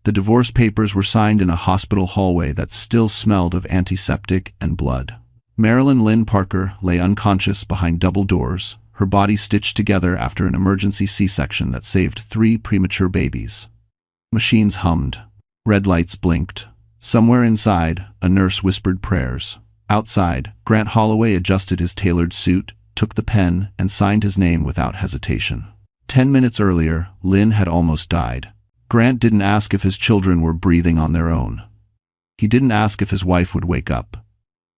The divorce papers were signed in a hospital hallway that still smelled of antiseptic and blood. Marilyn Lynn Parker lay unconscious behind double doors, her body stitched together after an emergency C-section that saved 3 premature babies. Machines hummed. Red lights blinked. Somewhere inside, a nurse whispered prayers. Outside, Grant Holloway adjusted his tailored suit, took the pen, and signed his name without hesitation. 10 minutes earlier, Lynn had almost died. Grant didn't ask if his children were breathing on their own. He didn't ask if his wife would wake up.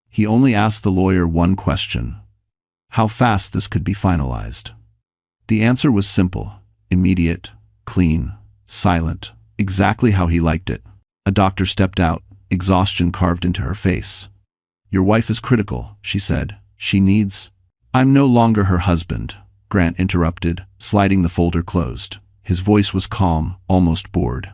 He only asked the lawyer one question: how fast this could be finalized. The answer was simple, immediate, clean, silent, exactly how he liked it. A doctor stepped out, exhaustion carved into her face. "Your wife is critical," she said. "She needs—" "I'm no longer her husband," Grant interrupted, sliding the folder closed. His voice was calm, almost bored.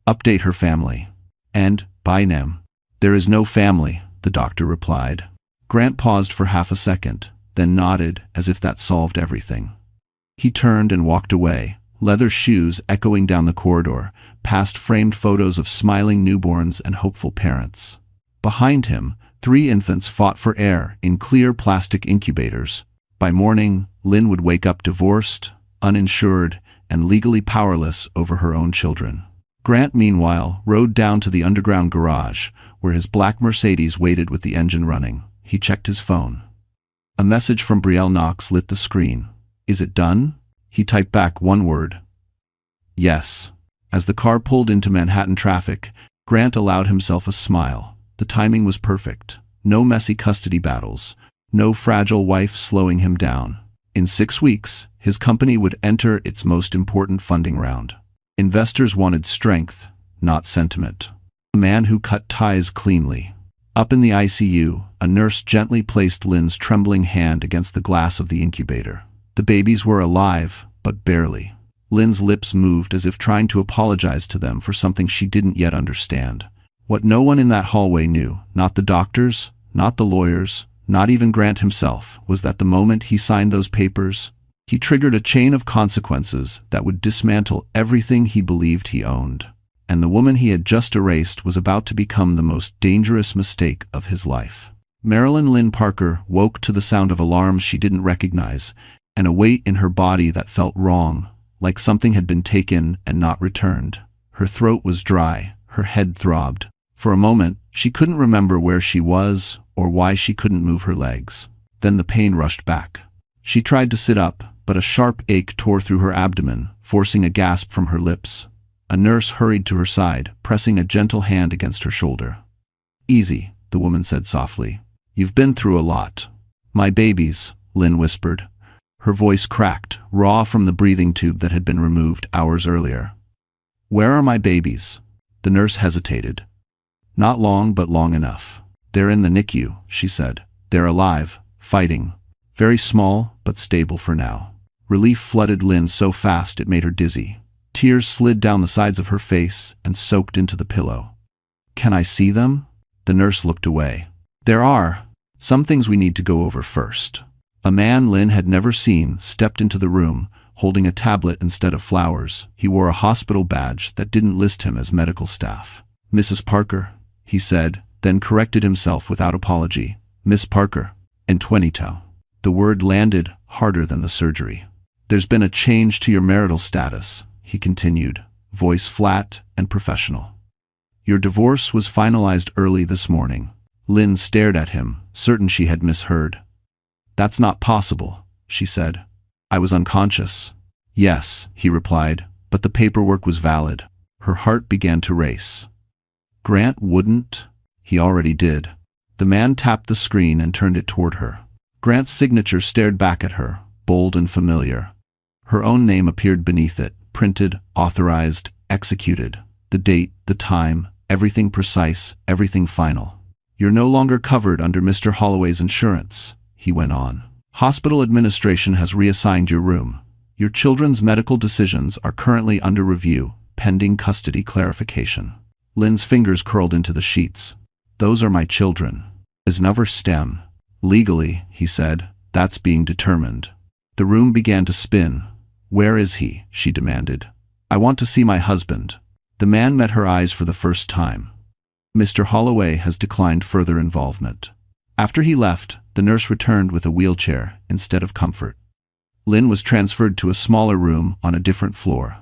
"Update her family." "And, by name?" "There is no family," the doctor replied. Grant paused for half a second, then nodded as if that solved everything. He turned and walked away, leather shoes echoing down the corridor, past framed photos of smiling newborns and hopeful parents. Behind him, 3 infants fought for air in clear plastic incubators. By morning, Lynn would wake up divorced, uninsured, and legally powerless over her own children. Grant, meanwhile, rode down to the underground garage, where his black Mercedes waited with the engine running. He checked his phone. A message from Brielle Knox lit the screen. "Is it done?" He typed back one word. "Yes." As the car pulled into Manhattan traffic, Grant allowed himself a smile. The timing was perfect. No messy custody battles. No fragile wife slowing him down. In 6 weeks, his company would enter its most important funding round. Investors wanted strength, not sentiment. A man who cut ties cleanly. Up in the ICU, a nurse gently placed Lynn's trembling hand against the glass of the incubator. The babies were alive, but barely. Lynn's lips moved as if trying to apologize to them for something she didn't yet understand. What no one in that hallway knew, not the doctors, not the lawyers, not even Grant himself, was that the moment he signed those papers, he triggered a chain of consequences that would dismantle everything he believed he owned. And the woman he had just erased was about to become the most dangerous mistake of his life. Marilyn Lynn Parker woke to the sound of alarms she didn't recognize, and a weight in her body that felt wrong, like something had been taken and not returned. Her throat was dry, her head throbbed. For a moment, she couldn't remember where she was or why she couldn't move her legs. Then the pain rushed back. She tried to sit up, but a sharp ache tore through her abdomen, forcing a gasp from her lips. A nurse hurried to her side, pressing a gentle hand against her shoulder. "Easy," the woman said softly. "You've been through a lot." "My babies," Lynn whispered. Her voice cracked, raw from the breathing tube that had been removed hours earlier. "Where are my babies?" The nurse hesitated. "Not long, but long enough. They're in the NICU," she said. "They're alive, fighting. Very small, but stable for now." Relief flooded Lynn so fast it made her dizzy. Tears slid down the sides of her face and soaked into the pillow. "Can I see them?" The nurse looked away. "There are some things we need to go over first." A man Lynn had never seen stepped into the room, holding a tablet instead of flowers. He wore a hospital badge that didn't list him as medical staff. "Mrs. Parker," he said, then corrected himself without apology. "Miss Parker, Antoinito." The word landed harder than the surgery. "There's been a change to your marital status," he continued, voice flat and professional. "Your divorce was finalized early this morning." Lynn stared at him, certain she had misheard. "That's not possible," she said. "I was unconscious." "Yes," he replied, "but the paperwork was valid." Her heart began to race. Grant wouldn't. He already did. The man tapped the screen and turned it toward her. Grant's signature stared back at her, bold and familiar. Her own name appeared beneath it, printed, authorized, executed. The date, the time, everything precise, everything final. "You're no longer covered under Mr. Holloway's insurance," he went on. "Hospital administration has reassigned your room. Your children's medical decisions are currently under review, pending custody clarification." Lynn's fingers curled into the sheets. "Those are my children." "Is never stem." "Legally," he said, "that's being determined." The room began to spin. "Where is he?" she demanded. "I want to see my husband." The man met her eyes for the first time. Mr. Holloway has declined further involvement. After he left, the nurse returned with a wheelchair instead of comfort. Lynn was transferred to a smaller room on a different floor.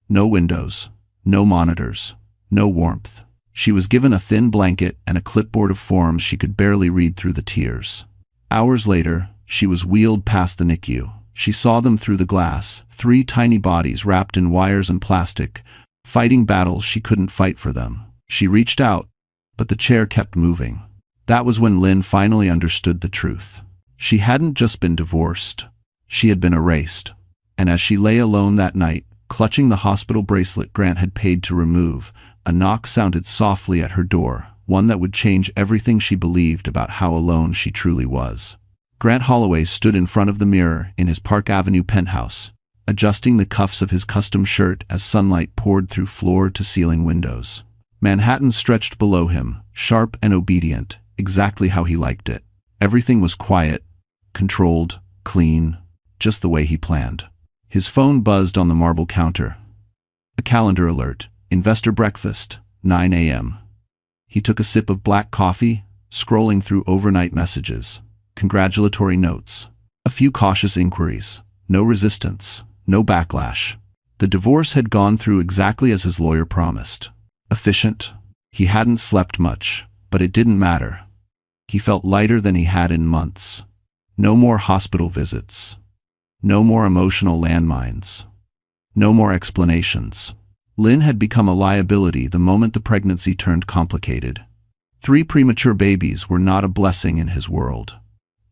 No windows, no monitors, no warmth. She was given a thin blanket and a clipboard of forms she could barely read through the tears. Hours later, she was wheeled past the NICU. She saw them through the glass, 3 tiny bodies wrapped in wires and plastic, fighting battles she couldn't fight for them. She reached out, but the chair kept moving. That was when Lynn finally understood the truth. She hadn't just been divorced. She had been erased. And as she lay alone that night, clutching the hospital bracelet Grant had paid to remove, a knock sounded softly at her door, one that would change everything she believed about how alone she truly was. Grant Holloway stood in front of the mirror in his Park Avenue penthouse, adjusting the cuffs of his custom shirt as sunlight poured through floor-to-ceiling windows. Manhattan stretched below him, sharp and obedient, exactly how he liked it. Everything was quiet, controlled, clean, just the way he planned. His phone buzzed on the marble counter. A calendar alert. Investor breakfast, 9 a.m. He took a sip of black coffee, scrolling through overnight messages, congratulatory notes, a few cautious inquiries, no resistance, no backlash. The divorce had gone through exactly as his lawyer promised. Efficient. He hadn't slept much, but it didn't matter. He felt lighter than he had in months. No more hospital visits. No more emotional landmines. No more explanations. Lynn had become a liability the moment the pregnancy turned complicated. 3 premature babies were not a blessing in his world.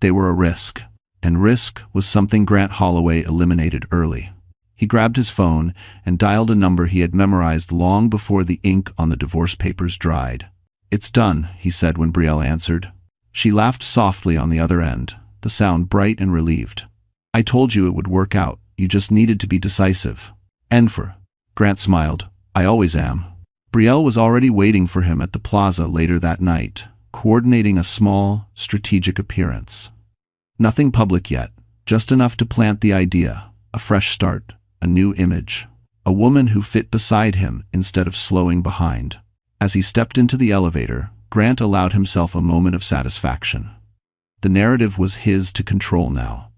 They were a risk, and risk was something Grant Holloway eliminated early. He grabbed his phone and dialed a number he had memorized long before the ink on the divorce papers dried. "It's done," he said when Brielle answered. She laughed softly on the other end, the sound bright and relieved. "I told you it would work out. You just needed to be decisive." "Enfer." Grant smiled. "I always am." Brielle was already waiting for him at the plaza later that night, coordinating a small, strategic appearance. Nothing public yet, just enough to plant the idea, a fresh start, a new image, a woman who fit beside him instead of slowing behind. As he stepped into the elevator, Grant allowed himself a moment of satisfaction. The narrative was his to control now.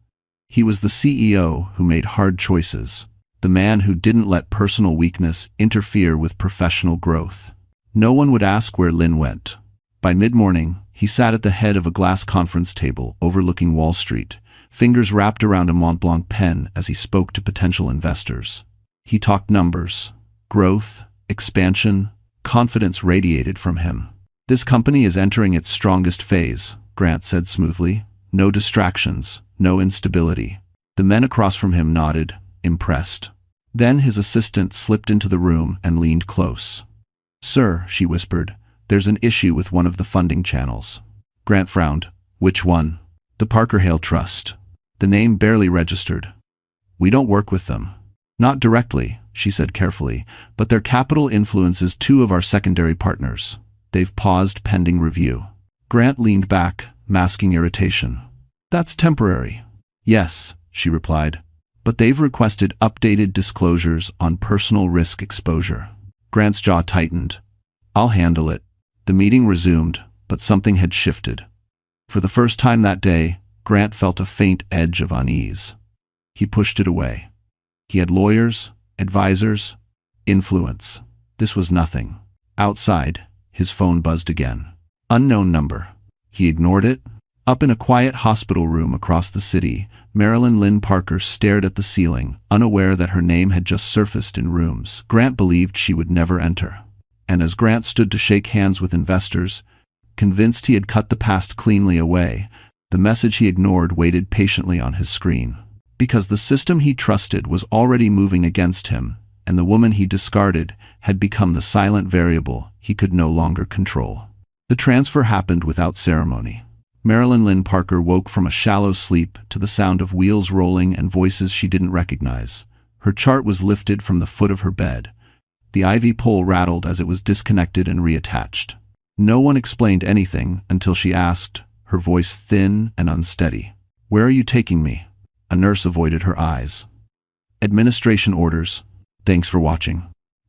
He was the CEO who made hard choices, the man who didn't let personal weakness interfere with professional growth. No one would ask where Lynn went. By mid-morning, he sat at the head of a glass conference table overlooking Wall Street, fingers wrapped around a Montblanc pen as he spoke to potential investors. He talked numbers, growth, expansion, confidence radiated from him. "This company is entering its strongest phase," Grant said smoothly. "No distractions, no instability." The men across from him nodded, impressed. Then his assistant slipped into the room and leaned close. "Sir," she whispered, "there's an issue with one of the funding channels." Grant frowned. "Which one?" "The Parker Hale Trust." The name barely registered. "We don't work with them." "Not directly," she said carefully, "but their capital influences 2 of our secondary partners. They've paused pending review." Grant leaned back, masking irritation. "That's temporary." "Yes," she replied, "but they've requested updated disclosures on personal risk exposure." Grant's jaw tightened. "I'll handle it." The meeting resumed, but something had shifted. For the first time that day, Grant felt a faint edge of unease. He pushed it away. He had lawyers, advisors, influence. This was nothing. Outside, his phone buzzed again. Unknown number. He ignored it. Up in a quiet hospital room across the city, Marilyn Lynn Parker stared at the ceiling, unaware that her name had just surfaced in rooms Grant believed she would never enter. And as Grant stood to shake hands with investors, convinced he had cut the past cleanly away, the message he ignored waited patiently on his screen. Because the system he trusted was already moving against him, and the woman he discarded had become the silent variable he could no longer control. The transfer happened without ceremony. Marilyn Lynn Parker woke from a shallow sleep to the sound of wheels rolling and voices she didn't recognize. Her chart was lifted from the foot of her bed. The ivy pole rattled as it was disconnected and reattached. No one explained anything until she asked, her voice thin and unsteady. "Where are you taking me?" A nurse avoided her eyes. "Administration orders. Thanks for watching."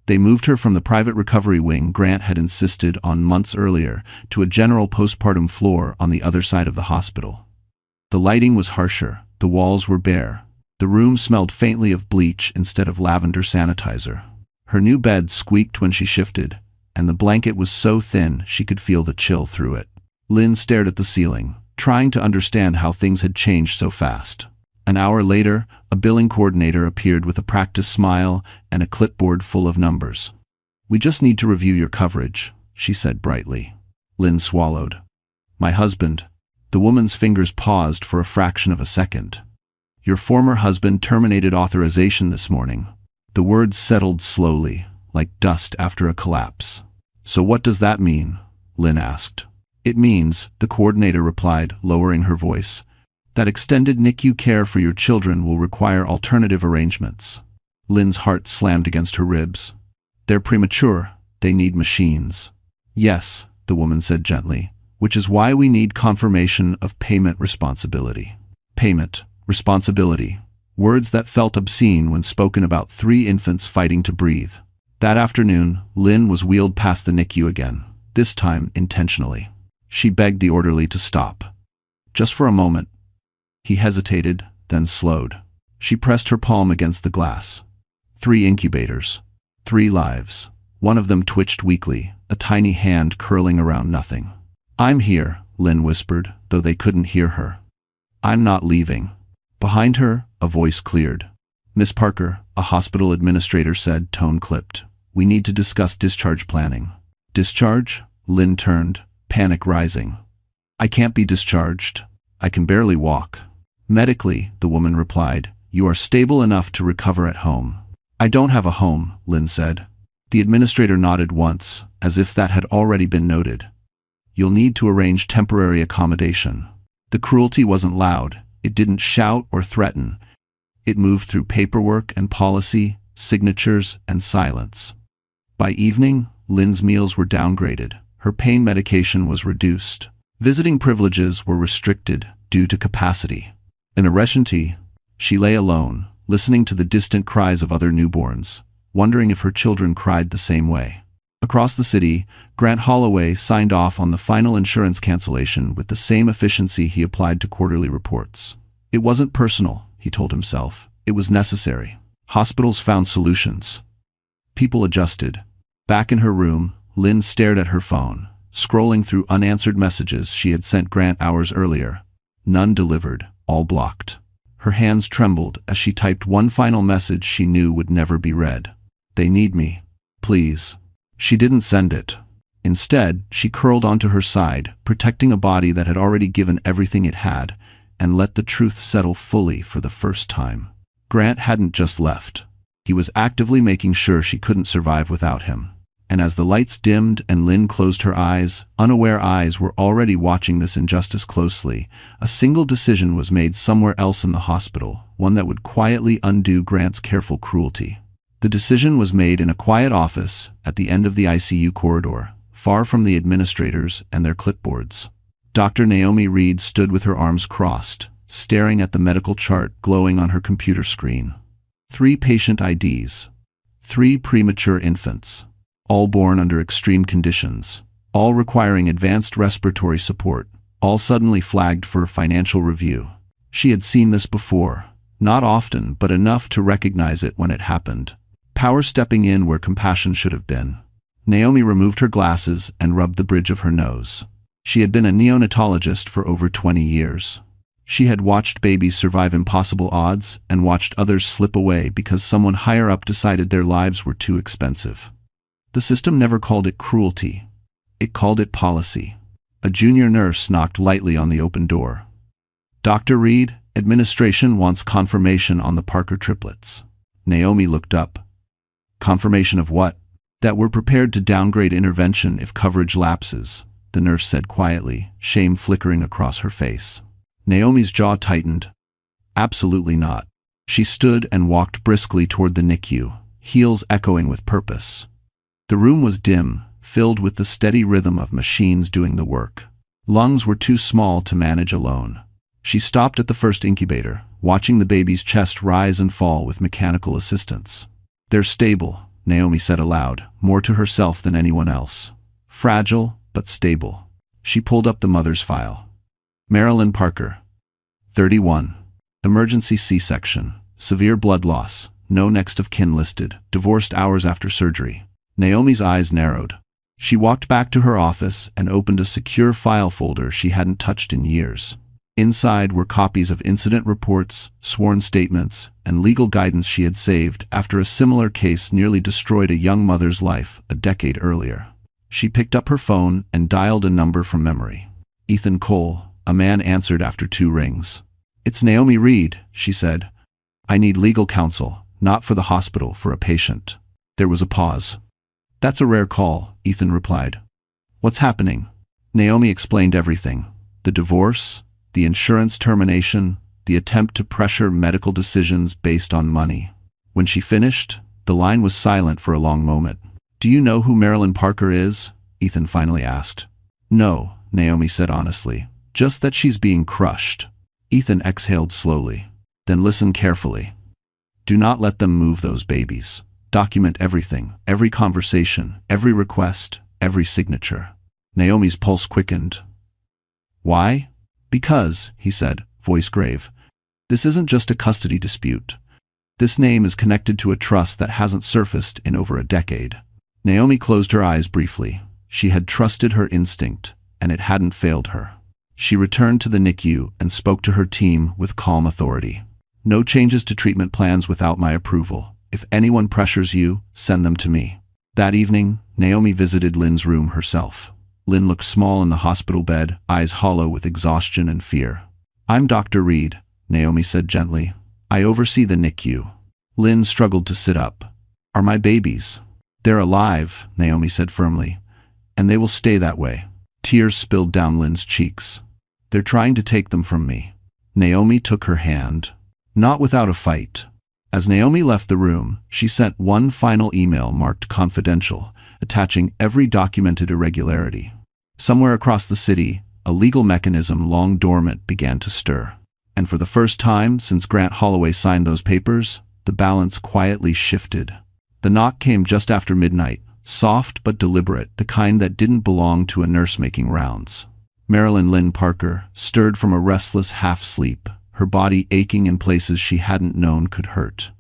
They moved her from the private recovery wing Grant had insisted on months earlier to a general postpartum floor on the other side of the hospital. The lighting was harsher, the walls were bare. The room smelled faintly of bleach instead of lavender sanitizer. Her new bed squeaked when she shifted, and the blanket was so thin she could feel the chill through it. Lynn stared at the ceiling, trying to understand how things had changed so fast. An hour later, a billing coordinator appeared with a practiced smile and a clipboard full of numbers. "We just need to review your coverage," she said brightly. Lynn swallowed. "My husband." The woman's fingers paused for a fraction of a second. "Your former husband terminated authorization this morning." The words settled slowly, like dust after a collapse. "So what does that mean?" Lynn asked. "It means," the coordinator replied, lowering her voice, "that extended NICU care for your children will require alternative arrangements." Lynn's heart slammed against her ribs. "They're premature. They need machines." "Yes," the woman said gently, "which is why we need confirmation of payment responsibility." Payment, responsibility. Words that felt obscene when spoken about 3 infants fighting to breathe. That afternoon, Lynn was wheeled past the NICU again, this time intentionally. She begged the orderly to stop. Just for a moment. He hesitated, then slowed. She pressed her palm against the glass. 3 incubators. 3 lives. One of them twitched weakly, a tiny hand curling around nothing. "I'm here," Lynn whispered, though they couldn't hear her. "I'm not leaving." Behind her, a voice cleared. "Miss Parker," a hospital administrator said, tone clipped. "We need to discuss discharge planning." "Discharge?" Lynn turned, panic rising. "I can't be discharged. I can barely walk." "Medically," the woman replied, "you are stable enough to recover at home." "I don't have a home," Lynn said. The administrator nodded once, as if that had already been noted. "You'll need to arrange temporary accommodation." The cruelty wasn't loud. It didn't shout or threaten. It moved through paperwork and policy, signatures and silence. By evening, Lynn's meals were downgraded. Her pain medication was reduced. Visiting privileges were restricted due to capacity. In a residency, she lay alone, listening to the distant cries of other newborns, wondering if her children cried the same way. Across the city, Grant Holloway signed off on the final insurance cancellation with the same efficiency he applied to quarterly reports. It wasn't personal, he told himself. It was necessary. Hospitals found solutions. People adjusted. Back in her room, Lynn stared at her phone, scrolling through unanswered messages she had sent Grant hours earlier. None delivered, all blocked. Her hands trembled as she typed one final message she knew would never be read. "They need me. Please." She didn't send it. Instead, she curled onto her side, protecting a body that had already given everything it had, and let the truth settle fully for the first time. Grant hadn't just left. He was actively making sure she couldn't survive without him. And as the lights dimmed and Lynn closed her eyes, unaware eyes were already watching this injustice closely. A single decision was made somewhere else in the hospital, one that would quietly undo Grant's careful cruelty. The decision was made in a quiet office at the end of the ICU corridor, far from the administrators and their clipboards. Dr. Naomi Reed stood with her arms crossed, staring at the medical chart glowing on her computer screen. 3 patient IDs. 3 premature infants. All born under extreme conditions. All requiring advanced respiratory support. All suddenly flagged for financial review. She had seen this before. Not often, but enough to recognize it when it happened. Power stepping in where compassion should have been. Naomi removed her glasses and rubbed the bridge of her nose. She had been a neonatologist for over 20 years. She had watched babies survive impossible odds and watched others slip away because someone higher up decided their lives were too expensive. The system never called it cruelty. It called it policy. A junior nurse knocked lightly on the open door. "Dr. Reed, administration wants confirmation on the Parker triplets." Naomi looked up. "Confirmation of what?" "That we're prepared to downgrade intervention if coverage lapses," the nurse said quietly, shame flickering across her face. Naomi's jaw tightened. "Absolutely not." She stood and walked briskly toward the NICU, heels echoing with purpose. The room was dim, filled with the steady rhythm of machines doing the work. Lungs were too small to manage alone. She stopped at the first incubator, watching the baby's chest rise and fall with mechanical assistance. "They're stable," Naomi said aloud, more to herself than anyone else. Fragile, but stable. She pulled up the mother's file. Marilyn Parker, 31. Emergency C-section. Severe blood loss. No next of kin listed. Divorced hours after surgery. Naomi's eyes narrowed. She walked back to her office and opened a secure file folder she hadn't touched in years. Inside were copies of incident reports, sworn statements, and legal guidance she had saved after a similar case nearly destroyed a young mother's life a decade earlier. She picked up her phone and dialed a number from memory. Ethan Cole. A man answered after 2 rings. "It's Naomi Reed," she said. "I need legal counsel, not for the hospital, for a patient." There was a pause. "That's a rare call," Ethan replied. "What's happening?" Naomi explained everything. The divorce, the insurance termination, the attempt to pressure medical decisions based on money. When she finished, the line was silent for a long moment. "Do you know who Marilyn Parker is?" Ethan finally asked. "No," Naomi said honestly. "Just that she's being crushed." Ethan exhaled slowly. "Then listen carefully. Do not let them move those babies. Document everything, every conversation, every request, every signature." Naomi's pulse quickened. "Why?" "Because," he said, voice grave, "this isn't just a custody dispute. This name is connected to a trust that hasn't surfaced in over a decade." Naomi closed her eyes briefly. She had trusted her instinct, and it hadn't failed her. She returned to the NICU and spoke to her team with calm authority. "No changes to treatment plans without my approval. If anyone pressures you, send them to me." That evening, Naomi visited Lynn's room herself. Lynn looked small in the hospital bed, eyes hollow with exhaustion and fear. "I'm Dr. Reed," Naomi said gently. "I oversee the NICU." Lynn struggled to sit up. "Are my babies?" "They're alive," Naomi said firmly. "And they will stay that way." Tears spilled down Lynn's cheeks. "They're trying to take them from me." Naomi took her hand. Not without a fight. As Naomi left the room, she sent one final email marked confidential, attaching every documented irregularity. Somewhere across the city, a legal mechanism long dormant began to stir. And for the first time since Grant Holloway signed those papers, the balance quietly shifted. The knock came just after midnight, soft but deliberate, the kind that didn't belong to a nurse making rounds. Marilyn Lynn Parker stirred from a restless half-sleep, her body aching in places she hadn't known could hurt.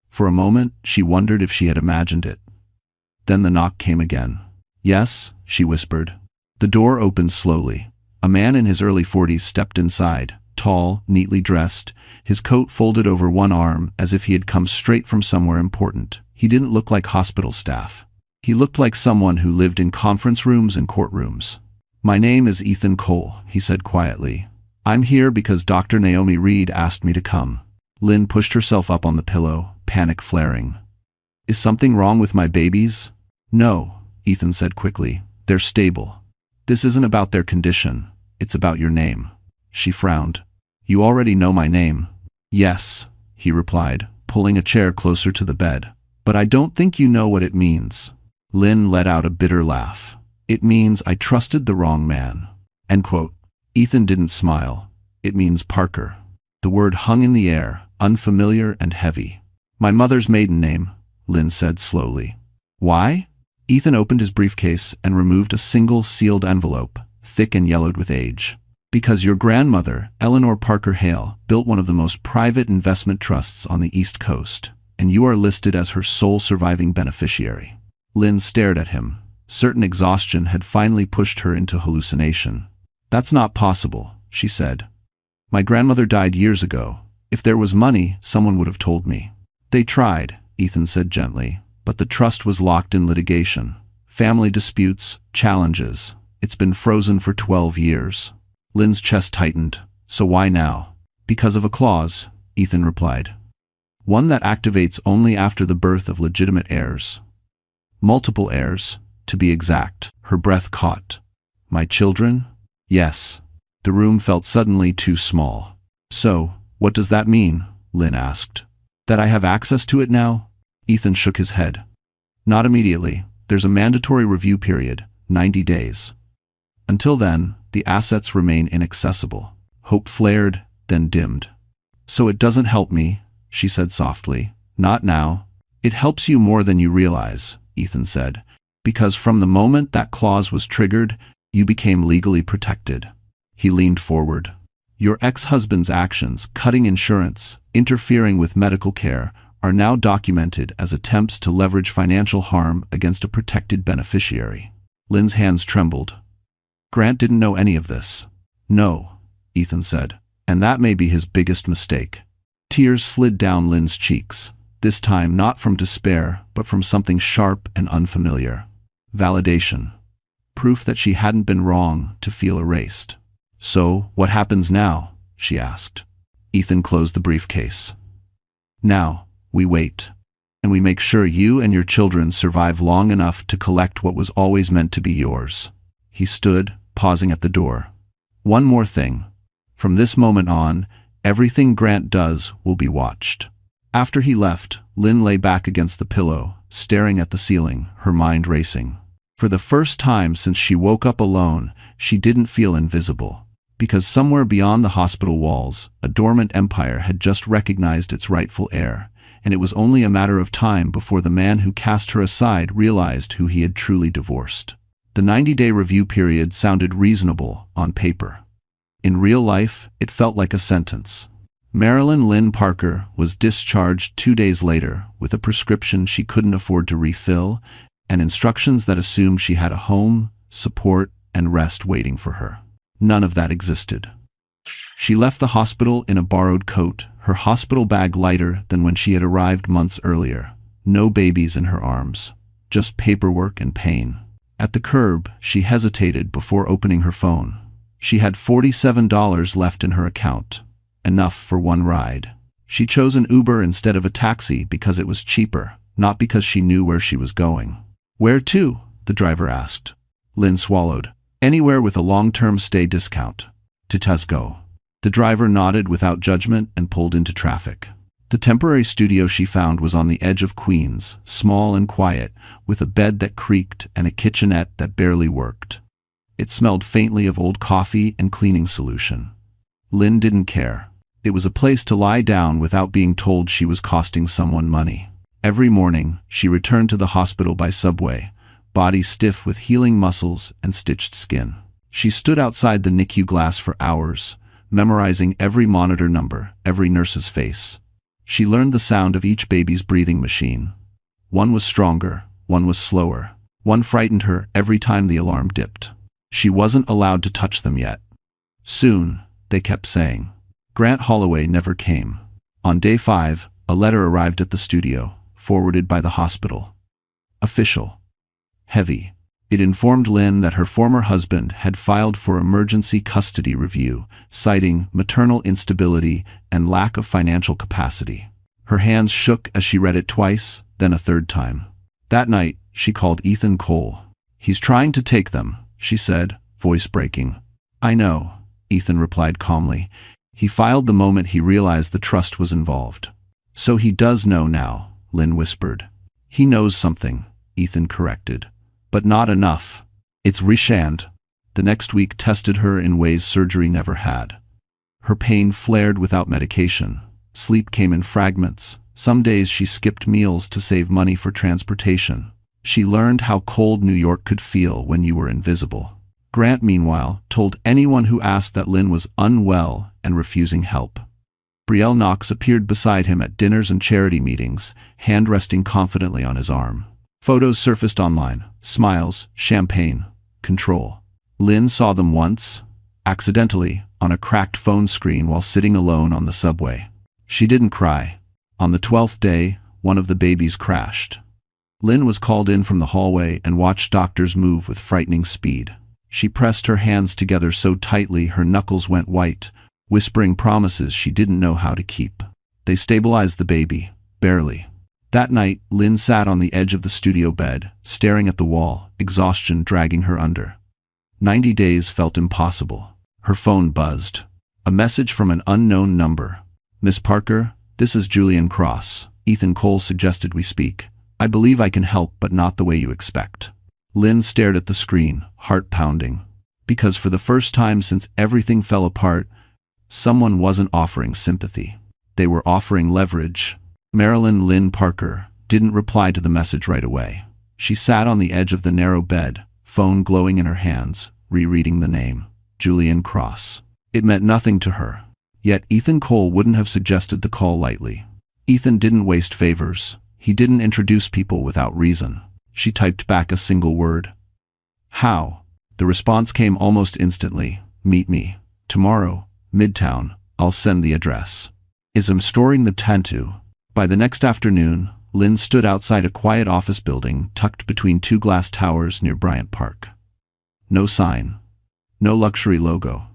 For a moment, she wondered if she had imagined it. Then the knock came again. "Yes," she whispered. The door opened slowly. A man in his early 40s stepped inside, tall, neatly dressed, his coat folded over one arm as if he had come straight from somewhere important. He didn't look like hospital staff. He looked like someone who lived in conference rooms and courtrooms. "My name is Ethan Cole," he said quietly. "I'm here because Dr. Naomi Reed asked me to come." Lynn pushed herself up on the pillow, panic flaring. "Is something wrong with my babies?" "No," Ethan said quickly. "They're stable. This isn't about their condition. It's about your name." She frowned. "You already know my name." "Yes," he replied, pulling a chair closer to the bed. "But I don't think you know what it means." Lynn let out a bitter laugh. "It means I trusted the wrong man." End quote. Ethan didn't smile. "It means Parker." The word hung in the air, unfamiliar and heavy. "My mother's maiden name," Lynn said slowly. "Why?" Ethan opened his briefcase and removed a single sealed envelope, thick and yellowed with age. "Because your grandmother, Eleanor Parker Hale, built one of the most private investment trusts on the East Coast, and you are listed as her sole surviving beneficiary." Lynn stared at him. Certain exhaustion had finally pushed her into hallucination. "That's not possible," she said. "My grandmother died years ago. If there was money, someone would have told me." "They tried," Ethan said gently, "but the trust was locked in litigation. Family disputes, challenges. It's been frozen for 12 years. Lynn's chest tightened. "So why now?" "Because of a clause," Ethan replied. "One that activates only after the birth of legitimate heirs. Multiple heirs, to be exact." Her breath caught. "My children?" "Yes." The room felt suddenly too small. "So, what does that mean?" Lynn asked. "That I have access to it now?" Ethan shook his head. "Not immediately. There's a mandatory review period, 90 days. Until then, the assets remain inaccessible." Hope flared, then dimmed. "So it doesn't help me," she said softly. "Not now." It helps you more than you realize, Ethan said, because from the moment that clause was triggered, you became legally protected. He leaned forward. Your ex-husband's actions, cutting insurance, interfering with medical care, are now documented as attempts to leverage financial harm against a protected beneficiary. Lynn's hands trembled. Grant didn't know any of this. No, Ethan said, and that may be his biggest mistake. Tears slid down Lynn's cheeks, this time not from despair, but from something sharp and unfamiliar. Validation. Proof that she hadn't been wrong to feel erased. So, what happens now? She asked. Ethan closed the briefcase. Now, we wait. And we make sure you and your children survive long enough to collect what was always meant to be yours. He stood, pausing at the door. One more thing. From this moment on, everything Grant does will be watched. After he left, Lynn lay back against the pillow, staring at the ceiling, her mind racing. For the first time since she woke up alone, she didn't feel invisible. Because somewhere beyond the hospital walls, a dormant empire had just recognized its rightful heir, and it was only a matter of time before the man who cast her aside realized who he had truly divorced. The 90-day review period sounded reasonable on paper. In real life, it felt like a sentence. Marilyn Lynn Parker was discharged 2 days later with a prescription she couldn't afford to refill and instructions that assumed she had a home, support, and rest waiting for her. None of that existed. She left the hospital in a borrowed coat, her hospital bag lighter than when she had arrived months earlier. No babies in her arms, just paperwork and pain. At the curb, she hesitated before opening her phone. She had $47 left in her account, enough for one ride. She chose an Uber instead of a taxi because it was cheaper, not because she knew where she was going. Where to? The driver asked. Lynn swallowed. Anywhere with a long-term stay discount. To Tesco. The driver nodded without judgment and pulled into traffic. The temporary studio she found was on the edge of Queens, small and quiet, with a bed that creaked and a kitchenette that barely worked. It smelled faintly of old coffee and cleaning solution. Lynn didn't care. It was a place to lie down without being told she was costing someone money. Every morning, she returned to the hospital by subway, body stiff with healing muscles and stitched skin. She stood outside the NICU glass for hours, memorizing every monitor number, every nurse's face. She learned the sound of each baby's breathing machine. One was stronger, one was slower. One frightened her every time the alarm dipped. She wasn't allowed to touch them yet. Soon, they kept saying. Grant Holloway never came. On day 5, a letter arrived at the studio, forwarded by the hospital. Official. Heavy. It informed Lynn that her former husband had filed for emergency custody review, citing maternal instability and lack of financial capacity. Her hands shook as she read it twice, then a third time. That night, she called Ethan Cole. He's trying to take them, she said, voice breaking. I know, Ethan replied calmly. He filed the moment he realized the trust was involved. So he does know now, Lynn whispered. He knows something, Ethan corrected. But not enough. It's Rishand. The next week tested her in ways surgery never had. Her pain flared without medication. Sleep came in fragments. Some days she skipped meals to save money for transportation. She learned how cold New York could feel when you were invisible. Grant, meanwhile, told anyone who asked that Lynn was unwell and refusing help. Brielle Knox appeared beside him at dinners and charity meetings, hand resting confidently on his arm. Photos surfaced online. Smiles, champagne, control. Lynn saw them once, accidentally, on a cracked phone screen while sitting alone on the subway. She didn't cry. On the 12th day, one of the babies crashed. Lynn was called in from the hallway and watched doctors move with frightening speed. She pressed her hands together so tightly her knuckles went white, whispering promises she didn't know how to keep. They stabilized the baby, barely. That night, Lynn sat on the edge of the studio bed, staring at the wall, exhaustion dragging her under. 90 days felt impossible. Her phone buzzed. A message from an unknown number. Miss Parker, this is Julian Cross. Ethan Cole suggested we speak. I believe I can help, but not the way you expect. Lynn stared at the screen, heart pounding. Because for the first time since everything fell apart, someone wasn't offering sympathy. They were offering leverage. Marilyn Lynn Parker, didn't reply to the message right away. She sat on the edge of the narrow bed, phone glowing in her hands, rereading the name, Julian Cross. It meant nothing to her. Yet Ethan Cole wouldn't have suggested the call lightly. Ethan didn't waste favors. He didn't introduce people without reason. She typed back a single word. How? The response came almost instantly. Meet me. Tomorrow. Midtown. I'll send the address. I'm storing the tattoo. By the next afternoon, Lynn stood outside a quiet office building tucked between two glass towers near Bryant Park. No sign. No luxury logo.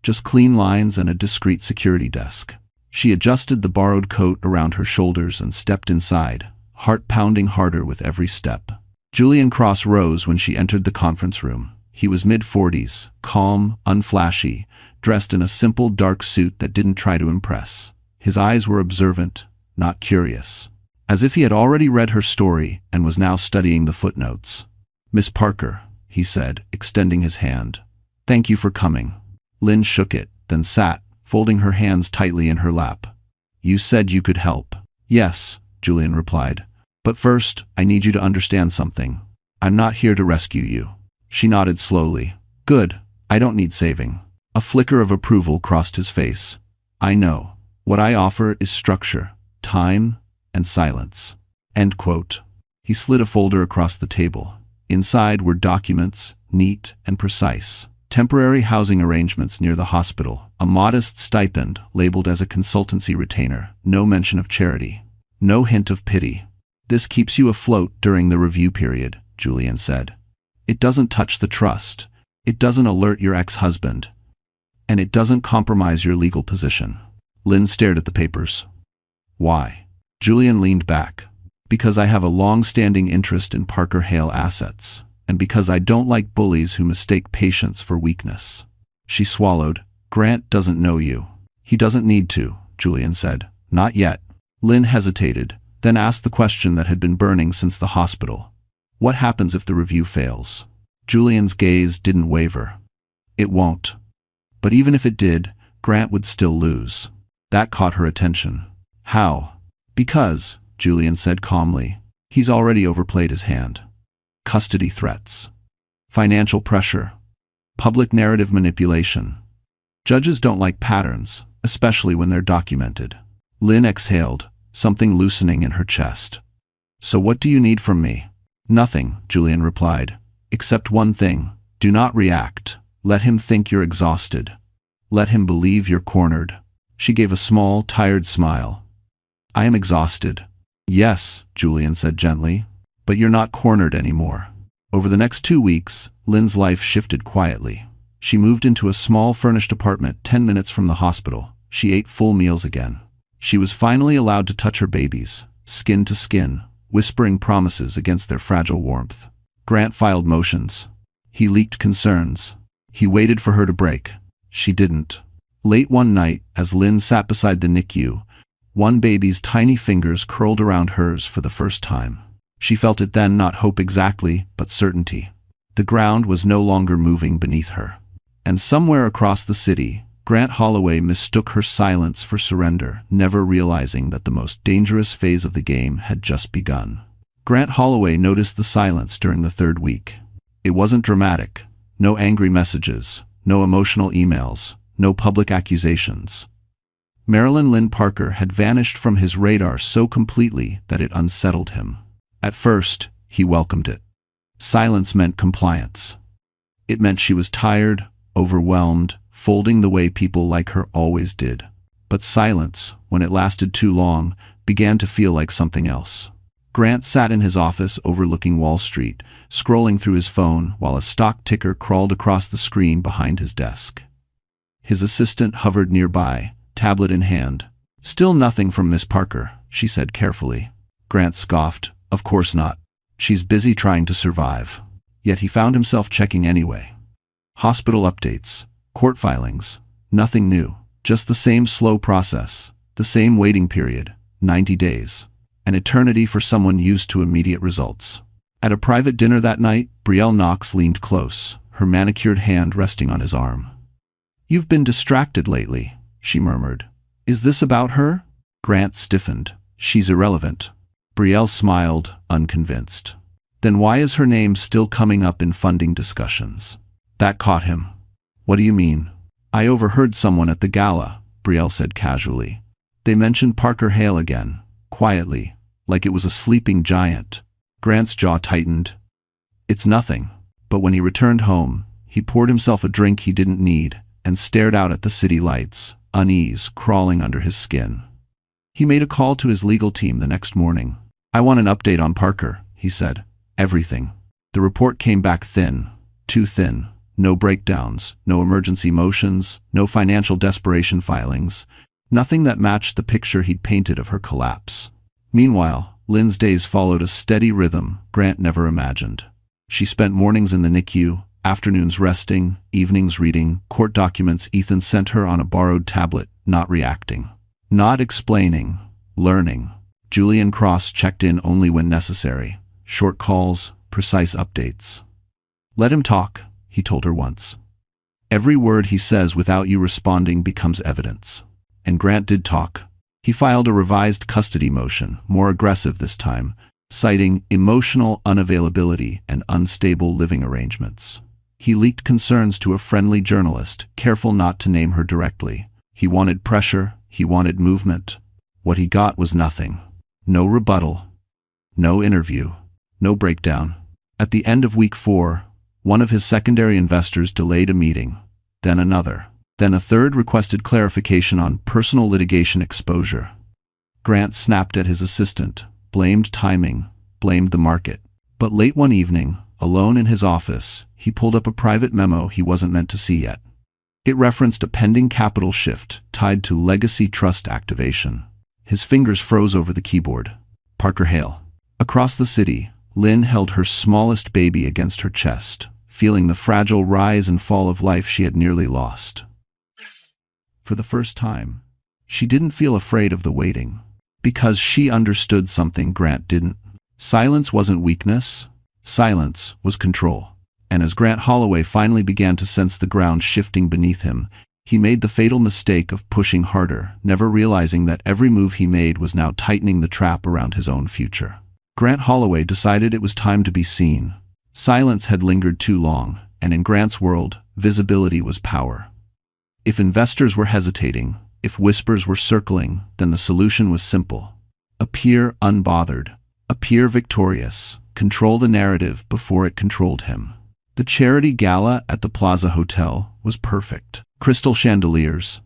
Just clean lines and a discreet security desk. She adjusted the borrowed coat around her shoulders and stepped inside, heart pounding harder with every step. Julian Cross rose when she entered the conference room. He was mid-40s, calm, unflashy, dressed in a simple dark suit that didn't try to impress. His eyes were observant, not curious, as if he had already read her story and was now studying the footnotes. "Miss Parker," he said, extending his hand. "Thank you for coming." Lynn shook it, then sat, folding her hands tightly in her lap. "You said you could help." "Yes," Julian replied. "But first, I need you to understand something. I'm not here to rescue you." She nodded slowly. "Good. I don't need saving." A flicker of approval crossed his face. "I know. What I offer is structure, time, and silence." End quote. He slid a folder across the table. Inside were documents, neat and precise. Temporary housing arrangements near the hospital, a modest stipend labeled as a consultancy retainer, no mention of charity, no hint of pity. "This keeps you afloat during the review period," Julian said. "It doesn't touch the trust. It doesn't alert your ex-husband. And it doesn't compromise your legal position." Lynn stared at the papers. "Why?" Julian leaned back. "Because I have a long-standing interest in Parker Hale assets, and because I don't like bullies who mistake patience for weakness." She swallowed. "Grant doesn't know you." "He doesn't need to," Julian said. "Not yet." Lynn hesitated, then asked the question that had been burning since the hospital. "What happens if the review fails?" Julian's gaze didn't waver. "It won't. But even if it did, Grant would still lose." That caught her attention. "How?" "Because," Julian said calmly, "he's already overplayed his hand. Custody threats. Financial pressure. Public narrative manipulation. Judges don't like patterns, especially when they're documented." Lynn exhaled, something loosening in her chest. "So what do you need from me?" "Nothing," Julian replied. "Except one thing. Do not react. Let him think you're exhausted. Let him believe you're cornered." She gave a small, tired smile. "I am exhausted." "Yes," Julian said gently, "but you're not cornered anymore." Over the next 2 weeks, Lynn's life shifted quietly. She moved into a small furnished apartment 10 minutes from the hospital. She ate full meals again. She was finally allowed to touch her babies, skin to skin, whispering promises against their fragile warmth. Grant filed motions. He leaked concerns. He waited for her to break. She didn't. Late one night, as Lynn sat beside the NICU, one baby's tiny fingers curled around hers for the first time. She felt it then, not hope exactly, but certainty. The ground was no longer moving beneath her. And somewhere across the city, Grant Holloway mistook her silence for surrender, never realizing that the most dangerous phase of the game had just begun. Grant Holloway noticed the silence during the 3rd week. It wasn't dramatic. No angry messages, no emotional emails, no public accusations. Marilyn Lynn Parker had vanished from his radar so completely that it unsettled him. At first, he welcomed it. Silence meant compliance. It meant she was tired, overwhelmed, folding the way people like her always did. But silence, when it lasted too long, began to feel like something else. Grant sat in his office overlooking Wall Street, scrolling through his phone while a stock ticker crawled across the screen behind his desk. His assistant hovered nearby, tablet in hand. "Still nothing from Miss Parker," she said carefully. Grant scoffed. "Of course not. She's busy trying to survive." Yet he found himself checking anyway. Hospital updates, court filings, nothing new. Just the same slow process, the same waiting period, 90 days. An eternity for someone used to immediate results. At a private dinner that night, Brielle Knox leaned close, her manicured hand resting on his arm. "You've been distracted lately," she murmured. "Is this about her?" Grant stiffened. "She's irrelevant." Brielle smiled, unconvinced. Then why is her name still coming up in funding discussions? That caught him. What do you mean? I overheard someone at the gala, Brielle said casually. They mentioned Parker Hale again, quietly, like it was a sleeping giant. Grant's jaw tightened. It's nothing. But when he returned home, he poured himself a drink he didn't need and stared out at the city lights, unease crawling under his skin. He made a call to his legal team the next morning. I want an update on Parker, he said. Everything. The report came back thin, too thin. No breakdowns, no emergency motions, no financial desperation filings, nothing that matched the picture he'd painted of her collapse. Meanwhile, Lynn's days followed a steady rhythm Grant never imagined. She spent mornings in the NICU, afternoons resting, evenings reading court documents Ethan sent her on a borrowed tablet, not reacting. Not explaining, learning. Julian Cross checked in only when necessary. Short calls, precise updates. Let him talk, he told her once. Every word he says without you responding becomes evidence. And Grant did talk. He filed a revised custody motion, more aggressive this time, citing emotional unavailability and unstable living arrangements. He leaked concerns to a friendly journalist, careful not to name her directly. He wanted pressure, he wanted movement. What he got was nothing. No rebuttal. No interview. No breakdown. At the end of week 4, one of his secondary investors delayed a meeting, then another. Then a third requested clarification on personal litigation exposure. Grant snapped at his assistant, blamed timing, blamed the market. But late one evening, alone in his office, he pulled up a private memo he wasn't meant to see yet. It referenced a pending capital shift tied to legacy trust activation. His fingers froze over the keyboard. Parker Hale. Across the city, Lynn held her smallest baby against her chest, feeling the fragile rise and fall of life she had nearly lost. For the first time, she didn't feel afraid of the waiting, because she understood something Grant didn't. Silence wasn't weakness. Silence was control. And as Grant Holloway finally began to sense the ground shifting beneath him, he made the fatal mistake of pushing harder, never realizing that every move he made was now tightening the trap around his own future. Grant Holloway decided it was time to be seen. Silence had lingered too long, and in Grant's world, visibility was power. If investors were hesitating, if whispers were circling, then the solution was simple. Appear unbothered. Appear victorious. Control the narrative before it controlled him. The charity gala at the Plaza Hotel was perfect. Crystal chandeliers,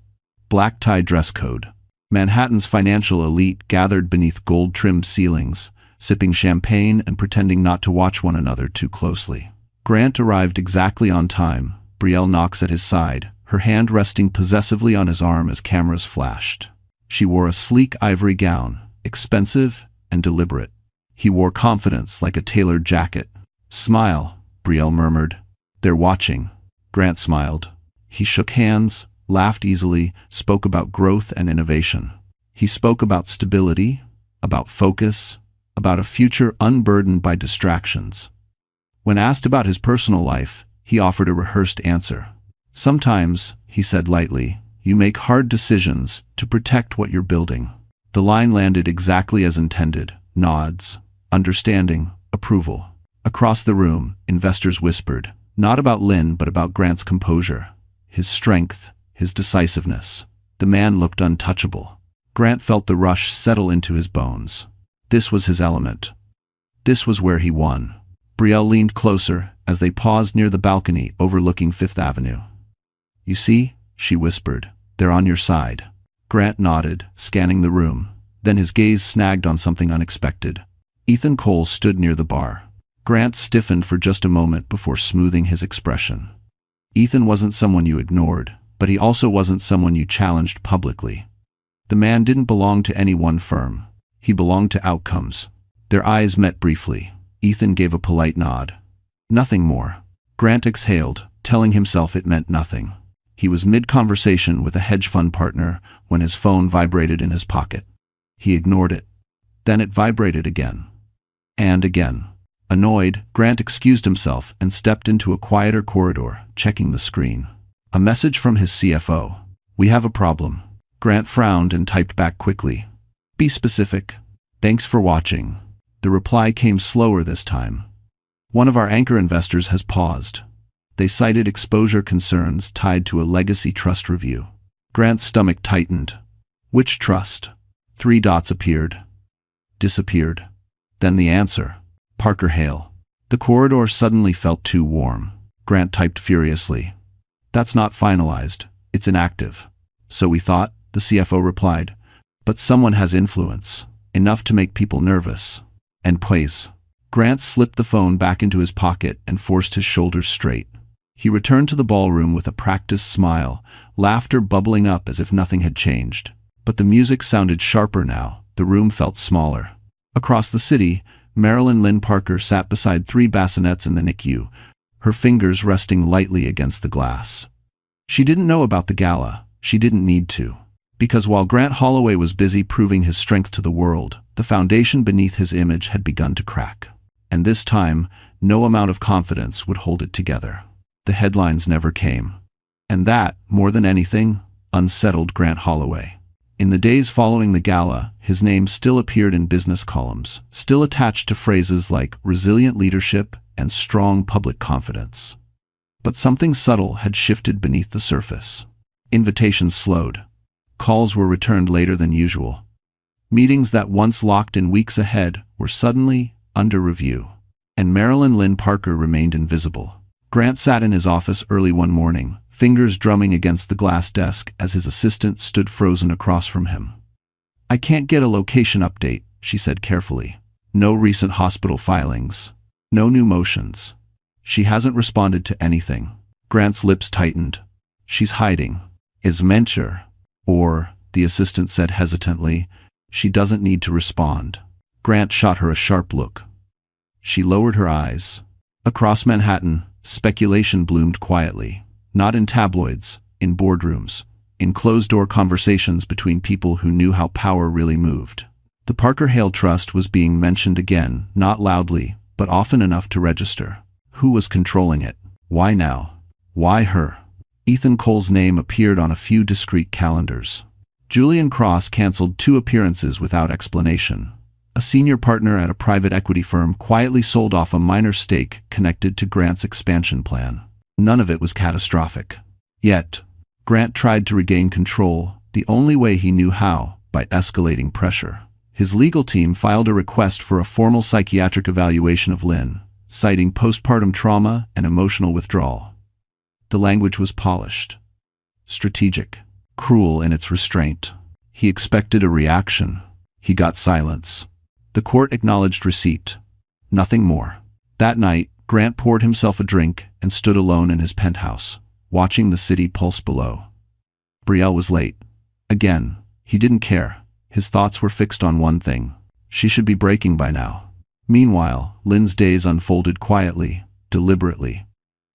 black-tie dress code. Manhattan's financial elite gathered beneath gold-trimmed ceilings, sipping champagne and pretending not to watch one another too closely. Grant arrived exactly on time. Brielle knocks at his side, her hand resting possessively on his arm as cameras flashed. She wore a sleek ivory gown, expensive and deliberate. He wore confidence like a tailored jacket. Smile, Brielle murmured. They're watching. Grant smiled. He shook hands, laughed easily, spoke about growth and innovation. He spoke about stability, about focus, about a future unburdened by distractions. When asked about his personal life, he offered a rehearsed answer. Sometimes, he said lightly, you make hard decisions to protect what you're building. The line landed exactly as intended. Nods, understanding, approval. Across the room, investors whispered, not about Lynn but about Grant's composure, his strength, his decisiveness. The man looked untouchable. Grant felt the rush settle into his bones. This was his element. This was where he won. Brielle leaned closer as they paused near the balcony overlooking Fifth Avenue. You see, she whispered, they're on your side. Grant nodded, scanning the room. Then his gaze snagged on something unexpected. Ethan Cole stood near the bar. Grant stiffened for just a moment before smoothing his expression. Ethan wasn't someone you ignored, but he also wasn't someone you challenged publicly. The man didn't belong to any one firm. He belonged to outcomes. Their eyes met briefly. Ethan gave a polite nod. Nothing more. Grant exhaled, telling himself it meant nothing. He was mid-conversation with a hedge fund partner when his phone vibrated in his pocket. He ignored it. Then it vibrated again. And again. Annoyed, Grant excused himself and stepped into a quieter corridor, checking the screen. A message from his CFO. We have a problem. Grant frowned and typed back quickly. Be specific. Thanks for watching. The reply came slower this time. One of our anchor investors has paused. They cited exposure concerns tied to a legacy trust review. Grant's stomach tightened. Which trust? 3 dots appeared. Disappeared. Then the answer. Parker Hale. The corridor suddenly felt too warm. Grant typed furiously. That's not finalized. It's inactive. So we thought, the CFO replied. But someone has influence. Enough to make people nervous. And please. Grant slipped the phone back into his pocket and forced his shoulders straight. He returned to the ballroom with a practiced smile, laughter bubbling up as if nothing had changed. But the music sounded sharper now. The room felt smaller. Across the city, Marilyn Lynn Parker sat beside 3 bassinets in the NICU, her fingers resting lightly against the glass. She didn't know about the gala. She didn't need to. Because while Grant Holloway was busy proving his strength to the world, the foundation beneath his image had begun to crack. And this time, no amount of confidence would hold it together. The headlines never came. And that, more than anything, unsettled Grant Holloway. In the days following the gala, his name still appeared in business columns, still attached to phrases like resilient leadership and strong public confidence. But something subtle had shifted beneath the surface. Invitations slowed. Calls were returned later than usual. Meetings that once locked in weeks ahead were suddenly under review. And Marilyn Lynn Parker remained invisible. Grant sat in his office early one morning, fingers drumming against the glass desk as his assistant stood frozen across from him. I can't get a location update, she said carefully. No recent hospital filings. No new motions. She hasn't responded to anything. Grant's lips tightened. She's hiding. Is Mencher. Or, the assistant said hesitantly, she doesn't need to respond. Grant shot her a sharp look. She lowered her eyes. Across Manhattan, speculation bloomed quietly. Not in tabloids, in boardrooms, in closed-door conversations between people who knew how power really moved. The Parker Hale Trust was being mentioned again, not loudly, but often enough to register. Who was controlling it? Why now? Why her? Ethan Cole's name appeared on a few discreet calendars. Julian Cross canceled 2 appearances without explanation. A senior partner at a private equity firm quietly sold off a minor stake connected to Grant's expansion plan. None of it was catastrophic. Yet, Grant tried to regain control, the only way he knew how, by escalating pressure. His legal team filed a request for a formal psychiatric evaluation of Lynn, citing postpartum trauma and emotional withdrawal. The language was polished, strategic, cruel in its restraint. He expected a reaction. He got silence. The court acknowledged receipt. Nothing more. That night, Grant poured himself a drink and stood alone in his penthouse, watching the city pulse below. Brielle was late. Again, he didn't care. His thoughts were fixed on one thing. She should be breaking by now. Meanwhile, Lynn's days unfolded quietly, deliberately.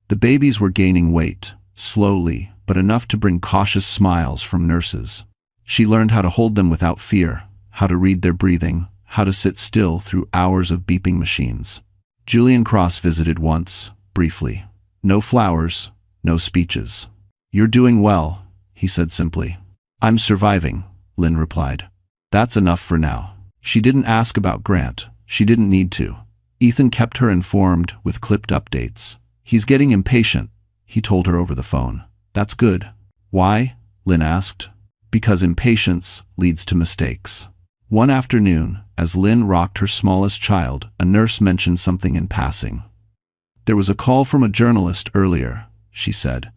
The babies were gaining weight, slowly, but enough to bring cautious smiles from nurses. She learned how to hold them without fear, how to read their breathing, how to sit still through hours of beeping machines. Julian Cross visited once, briefly. No flowers, no speeches. You're doing well, he said simply. I'm surviving, Lynn replied. That's enough for now. She didn't ask about Grant. She didn't need to. Ethan kept her informed with clipped updates. He's getting impatient, he told her over the phone. That's good. Why? Lynn asked. Because impatience leads to mistakes. One afternoon, as Lynn rocked her smallest child, a nurse mentioned something in passing. There was a call from a journalist earlier, she said,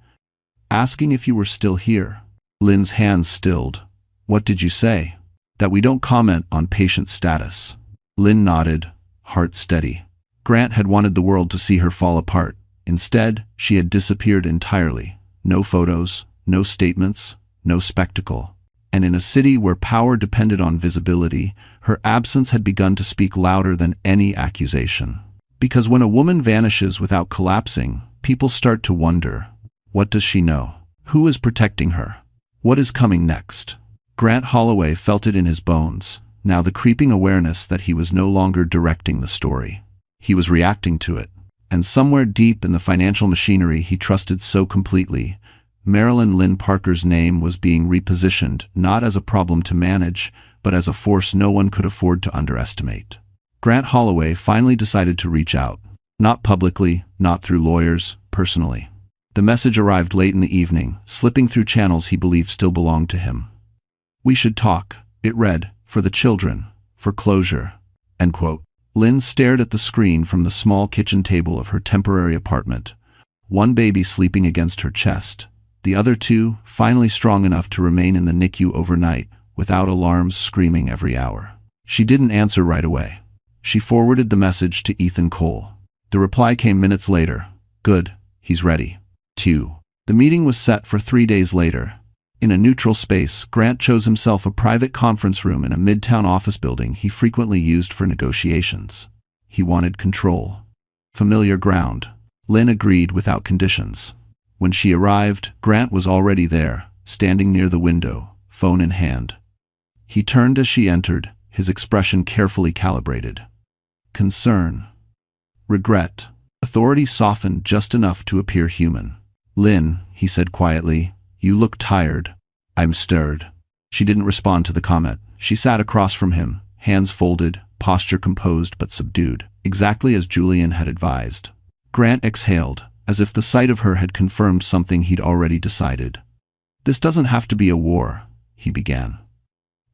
asking if you were still here. Lynn's hands stilled. What did you say? That we don't comment on patient status. Lynn nodded, heart steady. Grant had wanted the world to see her fall apart. Instead, she had disappeared entirely. No photos, no statements, no spectacle. And in a city where power depended on visibility, her absence had begun to speak louder than any accusation. Because when a woman vanishes without collapsing, people start to wonder, what does she know? Who is protecting her? What is coming next? Grant Holloway felt it in his bones, now the creeping awareness that he was no longer directing the story. He was reacting to it. And somewhere deep in the financial machinery he trusted so completely, Marilyn Lynn Parker's name was being repositioned not as a problem to manage, but as a force no one could afford to underestimate. Grant Holloway finally decided to reach out. Not publicly, not through lawyers, personally. The message arrived late in the evening, slipping through channels he believed still belonged to him. "We should talk," it read, "for the children, for closure." End quote. Lynn stared at the screen from the small kitchen table of her temporary apartment. One baby sleeping against her chest, the other two finally strong enough to remain in the NICU overnight, without alarms screaming every hour. She didn't answer right away. She forwarded the message to Ethan Cole. The reply came minutes later. "Good, he's ready." 2. The meeting was set for 3 days later. In a neutral space, Grant chose himself a private conference room in a midtown office building he frequently used for negotiations. He wanted control. Familiar ground. Lynn agreed without conditions. When she arrived, Grant was already there, standing near the window, phone in hand. He turned as she entered, his expression carefully calibrated. Concern. Regret. Authority softened just enough to appear human. "Lynn," he said quietly, "you look tired." "I'm stirred." She didn't respond to the comment. She sat across from him, hands folded, posture composed but subdued, exactly as Julian had advised. Grant exhaled, as if the sight of her had confirmed something he'd already decided. "This doesn't have to be a war," he began.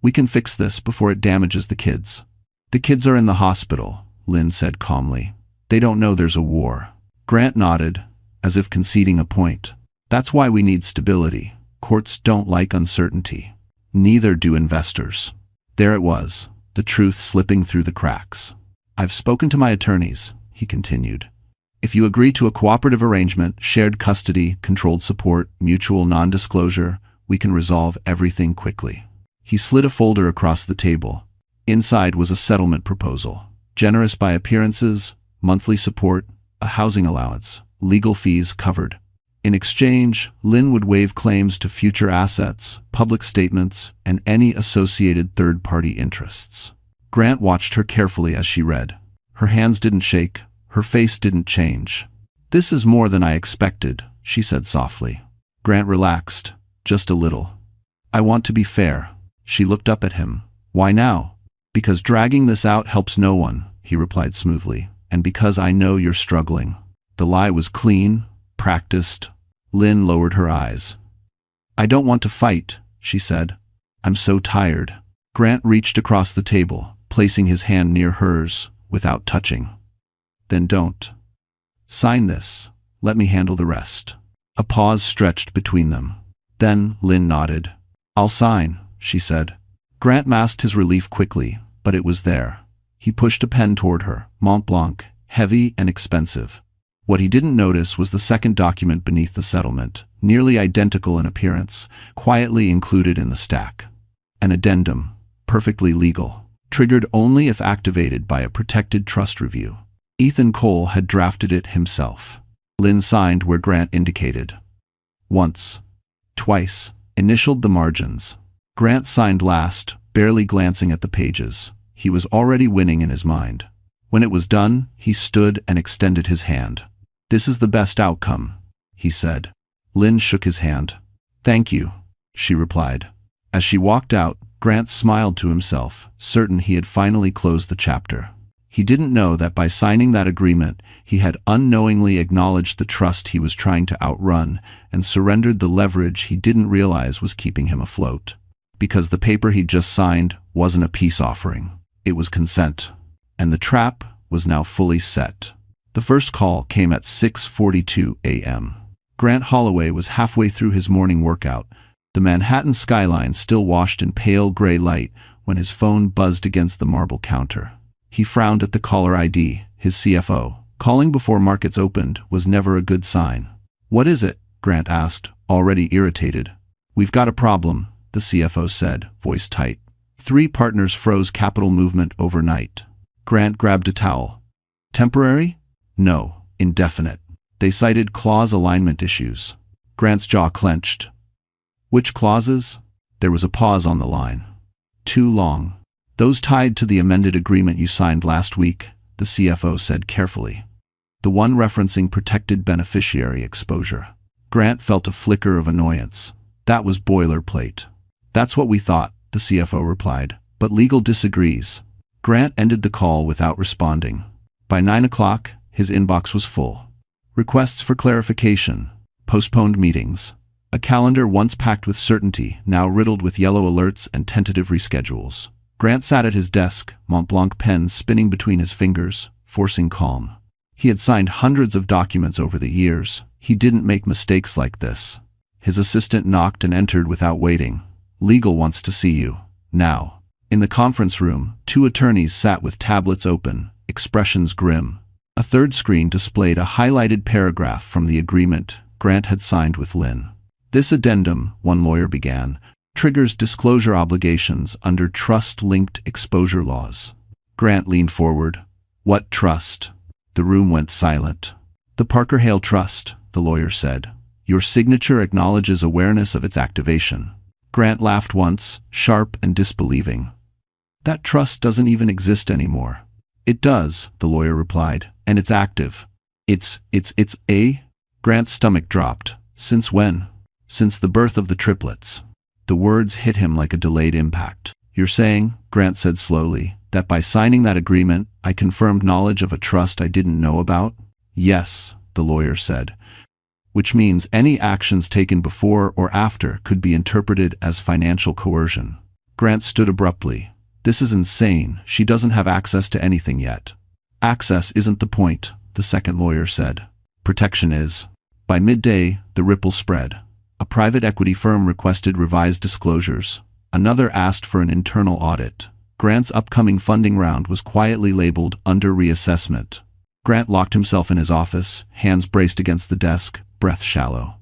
"We can fix this before it damages the kids." "The kids are in the hospital," Lynn said calmly. "They don't know there's a war." Grant nodded, as if conceding a point. "That's why we need stability. Courts don't like uncertainty. Neither do investors." There it was, the truth slipping through the cracks. "I've spoken to my attorneys," he continued. "If you agree to a cooperative arrangement, shared custody, controlled support, mutual non-disclosure, we can resolve everything quickly." He slid a folder across the table. Inside was a settlement proposal. Generous by appearances, monthly support, a housing allowance, legal fees covered. In exchange, Lynn would waive claims to future assets, public statements, and any associated third-party interests. Grant watched her carefully as she read. Her hands didn't shake, her face didn't change. "This is more than I expected," she said softly. Grant relaxed, just a little. "I want to be fair." She looked up at him. "Why now?" "Because dragging this out helps no one," he replied smoothly, "and because I know you're struggling." The lie was clean, practiced. Lynn lowered her eyes. "I don't want to fight," she said. "I'm so tired." Grant reached across the table, placing his hand near hers, without touching. "Then don't. Sign this. Let me handle the rest." A pause stretched between them. Then Lynn nodded. "I'll sign," she said. Grant masked his relief quickly, but it was there. He pushed a pen toward her, Mont Blanc, heavy and expensive. What he didn't notice was the second document beneath the settlement, nearly identical in appearance, quietly included in the stack. An addendum, perfectly legal, triggered only if activated by a protected trust review. Ethan Cole had drafted it himself. Lynn signed where Grant indicated. Once, twice, initialed the margins. Grant signed last, barely glancing at the pages. He was already winning in his mind. When it was done, he stood and extended his hand. "This is the best outcome," he said. Lynn shook his hand. "Thank you," she replied. As she walked out, Grant smiled to himself, certain he had finally closed the chapter. He didn't know that by signing that agreement, he had unknowingly acknowledged the trust he was trying to outrun and surrendered the leverage he didn't realize was keeping him afloat. Because the paper he'd just signed wasn't a peace offering. It was consent. And the trap was now fully set. The first call came at 6:42 a.m. Grant Holloway was halfway through his morning workout, the Manhattan skyline still washed in pale gray light, when his phone buzzed against the marble counter. He frowned at the caller ID, his CFO. Calling before markets opened was never a good sign. "What is it?" Grant asked, already irritated. "We've got a problem," the CFO said, voice tight. 3 partners froze capital movement overnight. Grant grabbed a towel. "Temporary?" "No, indefinite." They cited clause alignment issues. Grant's jaw clenched. "Which clauses?" There was a pause on the line. "Too long. Those tied to the amended agreement you signed last week," the CFO said carefully. "The one referencing protected beneficiary exposure." Grant felt a flicker of annoyance. That was boilerplate. "That's what we thought," the CFO replied, "but legal disagrees." Grant ended the call without responding. By 9 o'clock, his inbox was full. Requests for clarification, postponed meetings, a calendar once packed with certainty, now riddled with yellow alerts and tentative reschedules. Grant sat at his desk, Montblanc pen spinning between his fingers, forcing calm. He had signed hundreds of documents over the years. He didn't make mistakes like this. His assistant knocked and entered without waiting. "Legal wants to see you. Now." In the conference room, two attorneys sat with tablets open, expressions grim. A third screen displayed a highlighted paragraph from the agreement Grant had signed with Lynn. "This addendum," one lawyer began, "triggers disclosure obligations under trust-linked exposure laws." Grant leaned forward. "What trust?" The room went silent. "The Parker Hale Trust," the lawyer said. "Your signature acknowledges awareness of its activation." Grant laughed once, sharp and disbelieving. "That trust doesn't even exist anymore." "It does," the lawyer replied, "and it's active." It's a? Grant's stomach dropped. "Since when?" "Since the birth of the triplets." The words hit him like a delayed impact. "You're saying," Grant said slowly, "that by signing that agreement, I confirmed knowledge of a trust I didn't know about?" "Yes," the lawyer said. "Which means any actions taken before or after could be interpreted as financial coercion." Grant stood abruptly. "This is insane. She doesn't have access to anything yet." "Access isn't the point," the second lawyer said. "Protection is." By midday, the ripple spread. A private equity firm requested revised disclosures. Another asked for an internal audit. Grant's upcoming funding round was quietly labeled under reassessment. Grant locked himself in his office, hands braced against the desk, breath shallow.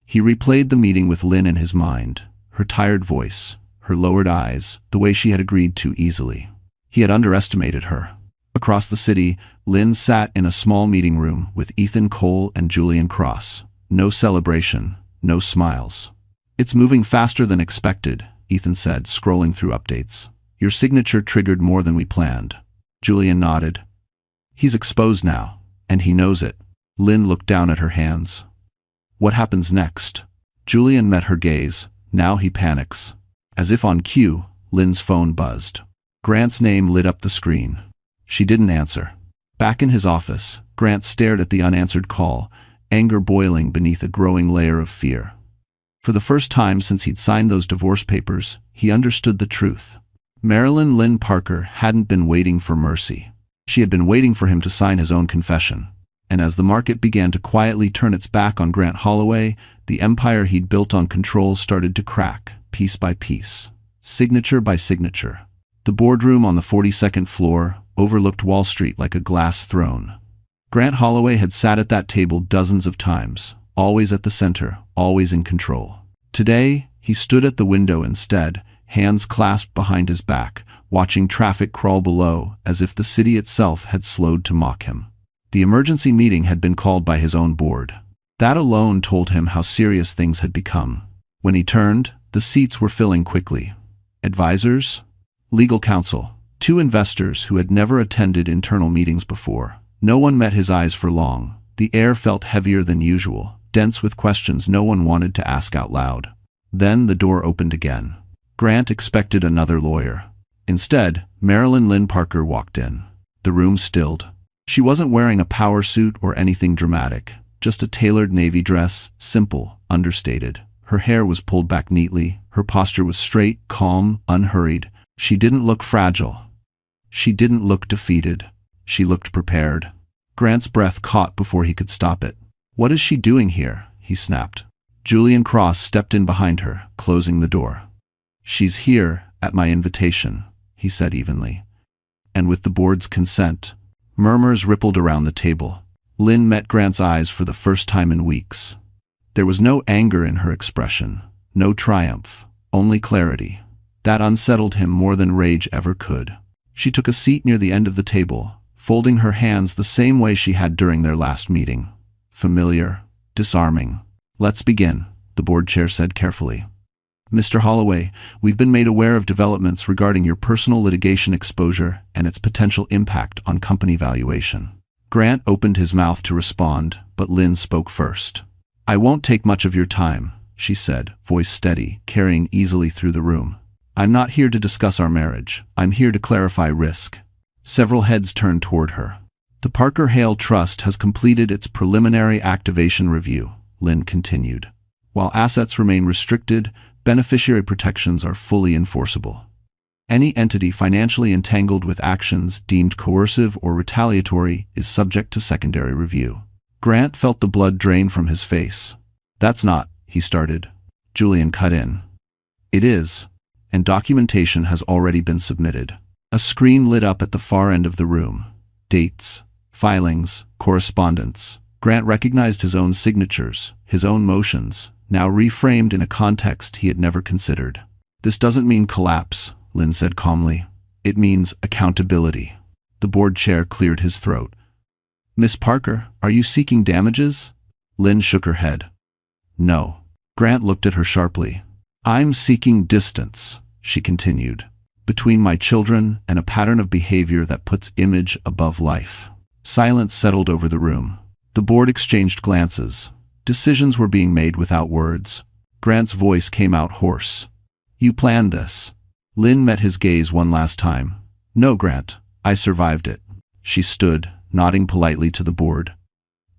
He replayed the meeting with Lynn in his mind, her tired voice, her lowered eyes, the way she had agreed too easily. He had underestimated her. Across the city, Lynn sat in a small meeting room with Ethan Cole and Julian Cross. No celebration, no smiles. "It's moving faster than expected," Ethan said, scrolling through updates. "Your signature triggered more than we planned." Julian nodded. "He's exposed now, and he knows it." Lynn looked down at her hands. "What happens next?" Julian met her gaze. Now he panics. As if on cue, Lynn's phone buzzed. Grant's name lit up the screen. She didn't answer. Back in his office, Grant stared at the unanswered call, anger boiling beneath a growing layer of fear. For the first time since he'd signed those divorce papers, he understood the truth. Marilyn Lynn Parker hadn't been waiting for mercy. She had been waiting for him to sign his own confession. And as the market began to quietly turn its back on Grant Holloway, the empire he'd built on control started to crack, piece by piece, signature by signature. The boardroom on the 42nd floor overlooked Wall Street like a glass throne. Grant Holloway had sat at that table dozens of times, always at the center, always in control. Today, he stood at the window instead, hands clasped behind his back, watching traffic crawl below as if the city itself had slowed to mock him. The emergency meeting had been called by his own board. That alone told him how serious things had become. When he turned, the seats were filling quickly. Advisors? Legal counsel. Two investors who had never attended internal meetings before. No one met his eyes for long. The air felt heavier than usual, dense with questions no one wanted to ask out loud. Then the door opened again. Grant expected another lawyer. Instead, Marilyn Lynn Parker walked in. The room stilled. She wasn't wearing a power suit or anything dramatic, just a tailored navy dress, simple, understated. Her hair was pulled back neatly, her posture was straight, calm, unhurried. She didn't look fragile. She didn't look defeated. She looked prepared. Grant's breath caught before he could stop it. "What is she doing here?" he snapped. Julian Cross stepped in behind her, closing the door. "She's here, at my invitation," he said evenly. "And with the board's consent." Murmurs rippled around the table. Lynn met Grant's eyes for the first time in weeks. There was no anger in her expression, no triumph, only clarity. That unsettled him more than rage ever could. She took a seat near the end of the table, folding her hands the same way she had during their last meeting. Familiar, disarming. "Let's begin," the board chair said carefully. "Mr. Holloway, we've been made aware of developments regarding your personal litigation exposure and its potential impact on company valuation." Grant opened his mouth to respond, but Lynn spoke first. "I won't take much of your time," she said, voice steady, carrying easily through the room. "I'm not here to discuss our marriage. I'm here to clarify risk. Several heads turned toward her. The Parker Hale Trust has completed its preliminary activation review, Lynn continued. While assets remain restricted, beneficiary protections are fully enforceable. Any entity financially entangled with actions deemed coercive or retaliatory is subject to secondary review. Grant felt the blood drain from his face. That's not, he started. Julian cut in. It is, and documentation has already been submitted. A screen lit up at the far end of the room. Dates, filings, correspondence. Grant recognized his own signatures, his own motions, now reframed in a context he had never considered. This doesn't mean collapse, Lynn said calmly. It means accountability. The board chair cleared his throat. Miss Parker, are you seeking damages? Lynn shook her head. No. Grant looked at her sharply. I'm seeking distance, she continued, between my children and a pattern of behavior that puts image above life. Silence settled over the room. The board exchanged glances. Decisions were being made without words. Grant's voice came out hoarse. You planned this. Lynn met his gaze one last time. No, Grant, I survived it. She stood, nodding politely to the board.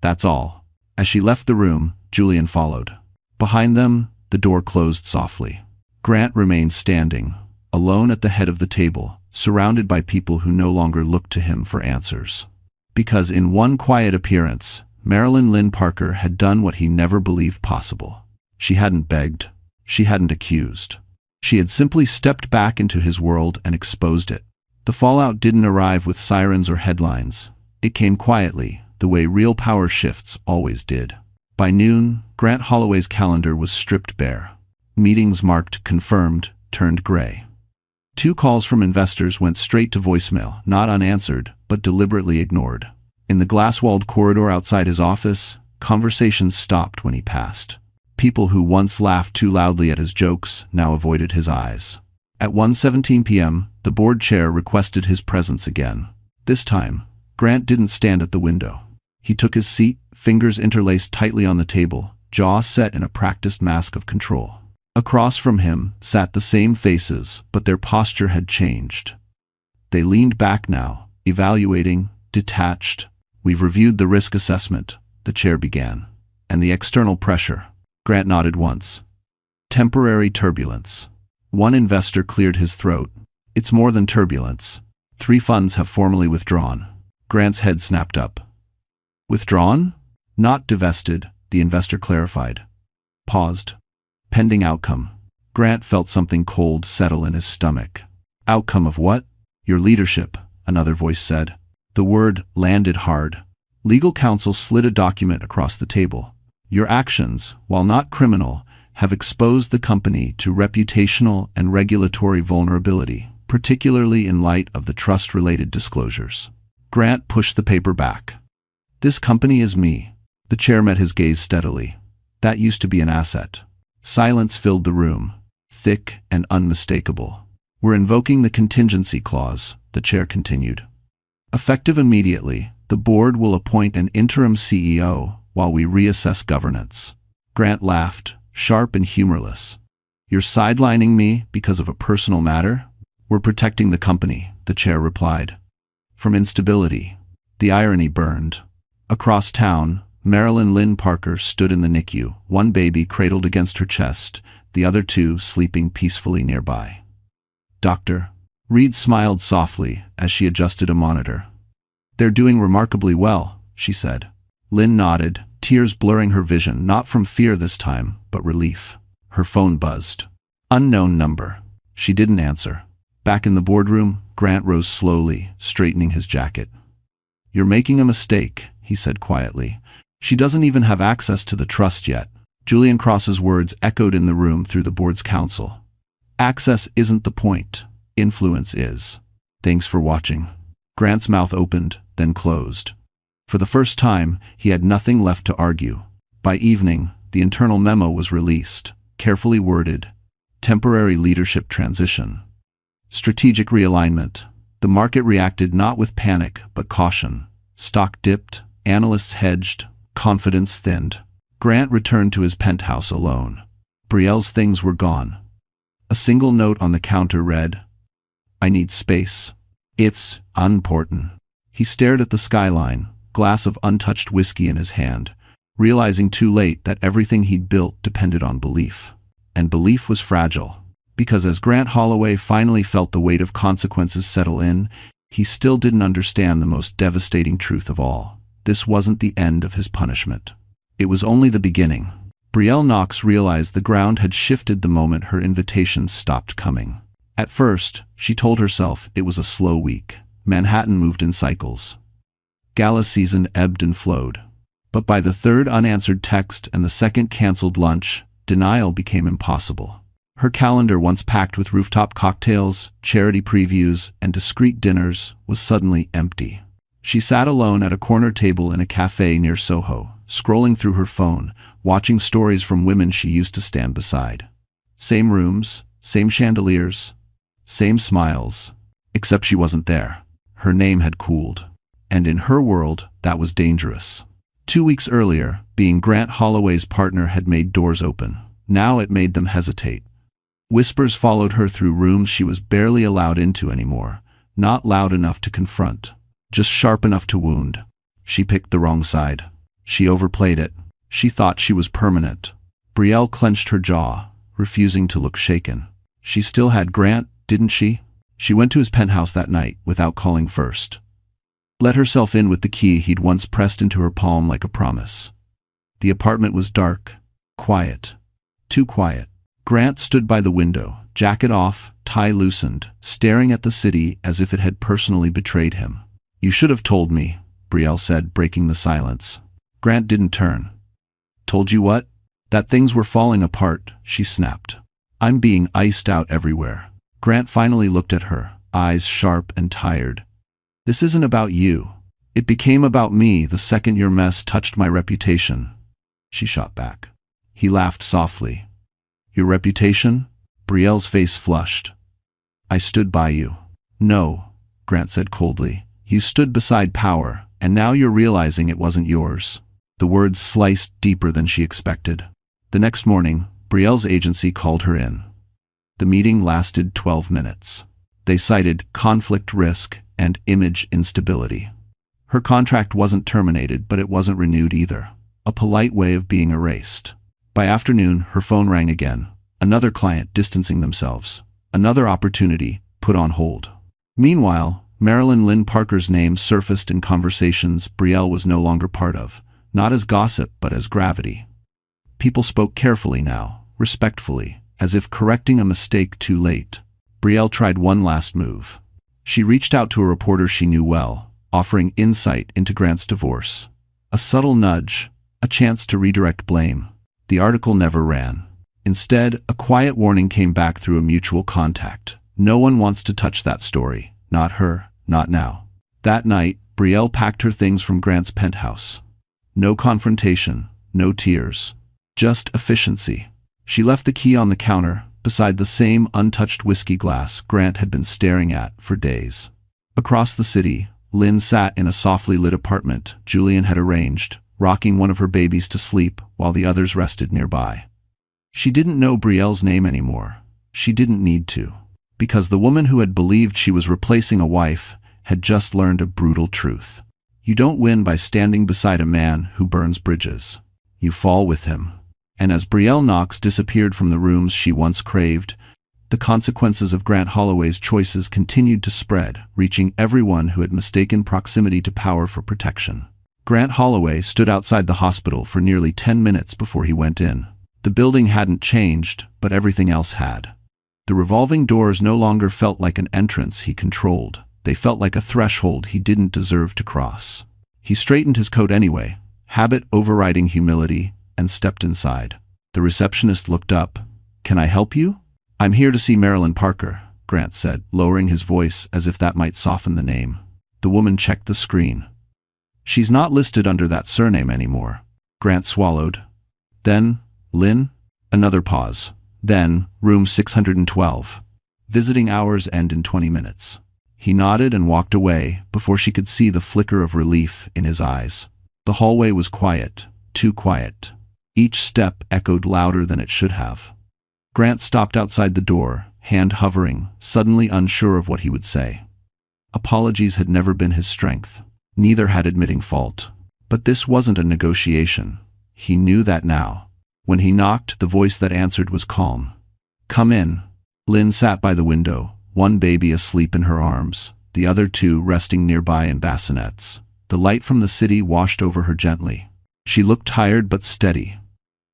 That's all. As she left the room, Julian followed. Behind them, the door closed softly. Grant remained standing, alone at the head of the table, surrounded by people who no longer looked to him for answers. Because in one quiet appearance, Marilyn Lynn Parker had done what he never believed possible. She hadn't begged. She hadn't accused. She had simply stepped back into his world and exposed it. The fallout didn't arrive with sirens or headlines. It came quietly, the way real power shifts always did. By noon, Grant Holloway's calendar was stripped bare. Meetings marked confirmed turned gray. 2 calls from investors went straight to voicemail, not unanswered, but deliberately ignored. In the glass-walled corridor outside his office, conversations stopped when he passed. People who once laughed too loudly at his jokes now avoided his eyes. At 1:17 p.m., the board chair requested his presence again. This time, Grant didn't stand at the window. He took his seat, fingers interlaced tightly on the table, jaw set in a practiced mask of control. Across from him sat the same faces, but their posture had changed. They leaned back now, evaluating, detached. We've reviewed the risk assessment, the chair began. And the external pressure. Grant nodded once. Temporary turbulence. One investor cleared his throat. It's more than turbulence. 3 funds have formally withdrawn. Grant's head snapped up. Withdrawn? Not divested, the investor clarified. Paused. Pending outcome. Grant felt something cold settle in his stomach. Outcome of what? Your leadership, another voice said. The word landed hard. Legal counsel slid a document across the table. Your actions, while not criminal, have exposed the company to reputational and regulatory vulnerability, particularly in light of the trust-related disclosures. Grant pushed the paper back. This company is me. The chair met his gaze steadily. That used to be an asset. Silence filled the room, thick and unmistakable. We're invoking the contingency clause, the chair continued. Effective immediately, the board will appoint an interim CEO while we reassess governance. Grant laughed, sharp and humorless. You're sidelining me because of a personal matter? We're protecting the company, the chair replied. From instability. The irony burned. Across town, Marilyn Lynn Parker stood in the NICU, one baby cradled against her chest, the other 2 sleeping peacefully nearby. Doctor. Reed smiled softly as she adjusted a monitor. They're doing remarkably well, she said. Lynn nodded, tears blurring her vision, not from fear this time, but relief. Her phone buzzed. Unknown number. She didn't answer. Back in the boardroom, Grant rose slowly, straightening his jacket. You're making a mistake, he said quietly. She doesn't even have access to the trust yet. Julian Cross's words echoed in the room through the board's counsel. Access isn't the point. Influence is. Thanks for watching. Grant's mouth opened, then closed. For the first time, he had nothing left to argue. By evening, the internal memo was released, carefully worded. Temporary leadership transition. Strategic realignment. The market reacted not with panic, but caution. Stock dipped, analysts hedged, confidence thinned. Grant returned to his penthouse alone. Brielle's things were gone. A single note on the counter read, I need space. It's unimportant. He stared at the skyline, glass of untouched whiskey in his hand, realizing too late that everything he'd built depended on belief. And belief was fragile, because as Grant Holloway finally felt the weight of consequences settle in, he still didn't understand the most devastating truth of all. This wasn't the end of his punishment. It was only the beginning. Brielle Knox realized the ground had shifted the moment her invitations stopped coming. At first, she told herself it was a slow week. Manhattan moved in cycles. Gala season ebbed and flowed. But by the third unanswered text and the second canceled lunch, denial became impossible. Her calendar, once packed with rooftop cocktails, charity previews, and discreet dinners, was suddenly empty. She sat alone at a corner table in a cafe near Soho, scrolling through her phone, watching stories from women she used to stand beside. Same rooms, same chandeliers, same smiles, except she wasn't there. Her name had cooled. And in her world, that was dangerous. 2 weeks earlier, being Grant Holloway's partner had made doors open. Now it made them hesitate. Whispers followed her through rooms she was barely allowed into anymore, not loud enough to confront, just sharp enough to wound. She picked the wrong side. She overplayed it. She thought she was permanent. Brielle clenched her jaw, refusing to look shaken. She still had Grant, didn't she? She went to his penthouse that night without calling first. Let herself in with the key he'd once pressed into her palm like a promise. The apartment was dark, quiet, too quiet. Grant stood by the window, jacket off, tie loosened, staring at the city as if it had personally betrayed him. "You should have told me," Brielle said, breaking the silence. Grant didn't turn. "Told you what?" "That things were falling apart," she snapped. "I'm being iced out everywhere." Grant finally looked at her, eyes sharp and tired. "This isn't about you. It became about me the second your mess touched my reputation." She shot back. He laughed softly. "Your reputation?" Brielle's face flushed. "I stood by you." "No," Grant said coldly. "You stood beside power, and now you're realizing it wasn't yours." The words sliced deeper than she expected. The next morning, Brielle's agency called her in. The meeting lasted 12 minutes. They cited conflict risk and image instability. Her contract wasn't terminated, but it wasn't renewed either. A polite way of being erased. By afternoon, her phone rang again. Another client distancing themselves. Another opportunity put on hold. Meanwhile, Marilyn Lynn Parker's name surfaced in conversations Brielle was no longer part of, not as gossip but as gravity. People spoke carefully now, respectfully, as if correcting a mistake too late. Brielle tried one last move. She reached out to a reporter she knew well, offering insight into Grant's divorce. A subtle nudge, a chance to redirect blame. The article never ran. Instead, a quiet warning came back through a mutual contact. "No one wants to touch that story. Not her, not now." That night, Brielle packed her things from Grant's penthouse. No confrontation, no tears. Just efficiency. She left the key on the counter, beside the same untouched whiskey glass Grant had been staring at for days. Across the city, Lynn sat in a softly lit apartment Julian had arranged, rocking one of her babies to sleep while the others rested nearby. She didn't know Brielle's name anymore. She didn't need to. Because the woman who had believed she was replacing a wife had just learned a brutal truth. You don't win by standing beside a man who burns bridges. You fall with him. And as Brielle Knox disappeared from the rooms she once craved, the consequences of Grant Holloway's choices continued to spread, reaching everyone who had mistaken proximity to power for protection. Grant Holloway stood outside the hospital for nearly 10 minutes before he went in. The building hadn't changed, but everything else had. The revolving doors no longer felt like an entrance he controlled. They felt like a threshold he didn't deserve to cross. He straightened his coat anyway, habit overriding humility, and stepped inside. The receptionist looked up. "Can I help you?" "I'm here to see Marilyn Parker," Grant said, lowering his voice as if that might soften the name. The woman checked the screen. "She's not listed under that surname anymore." Grant swallowed. "Then, Lynn?" Another pause. "Then, room 612. Visiting hours end in 20 minutes. He nodded and walked away before she could see the flicker of relief in his eyes. The hallway was quiet, too quiet. Each step echoed louder than it should have. Grant stopped outside the door, hand hovering, suddenly unsure of what he would say. Apologies had never been his strength. Neither had admitting fault. But this wasn't a negotiation. He knew that now. When he knocked, the voice that answered was calm. "Come in." Lynn sat by the window, one baby asleep in her arms, the other two resting nearby in bassinets. The light from the city washed over her gently. She looked tired but steady,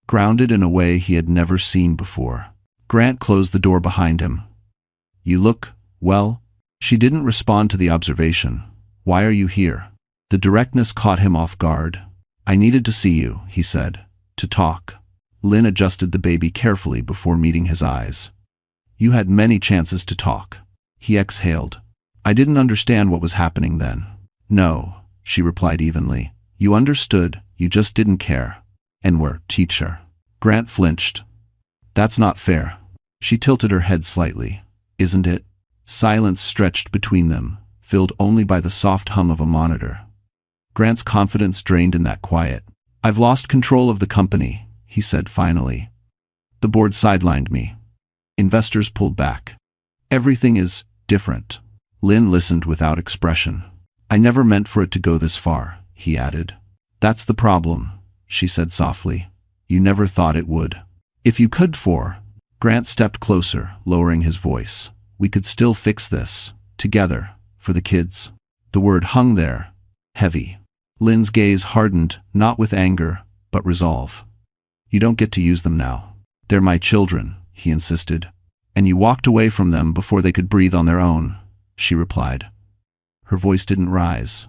grounded in a way he had never seen before. Grant closed the door behind him. "You look, well." She didn't respond to the observation. "Why are you here?" The directness caught him off guard. "I needed to see you," he said. "To talk." Lynn adjusted the baby carefully before meeting his eyes. "You had many chances to talk." He exhaled. "I didn't understand what was happening then." "No," she replied evenly. "You understood, you just didn't care. And we're teacher." Grant flinched. "That's not fair." She tilted her head slightly. "Isn't it?" Silence stretched between them, filled only by the soft hum of a monitor. Grant's confidence drained in that quiet. "I've lost control of the company," he said finally. "The board sidelined me. Investors pulled back. Everything is different." Lynn listened without expression. "I never meant for it to go this far," he added. "That's the problem," she said softly. "You never thought it would." "If you could for..." Grant stepped closer, lowering his voice. "We could still fix this. Together. For the kids." The word hung there, heavy. Lynn's gaze hardened, not with anger, but resolve. "You don't get to use them now. They're my children," he insisted. "And you walked away from them before they could breathe on their own," she replied. Her voice didn't rise.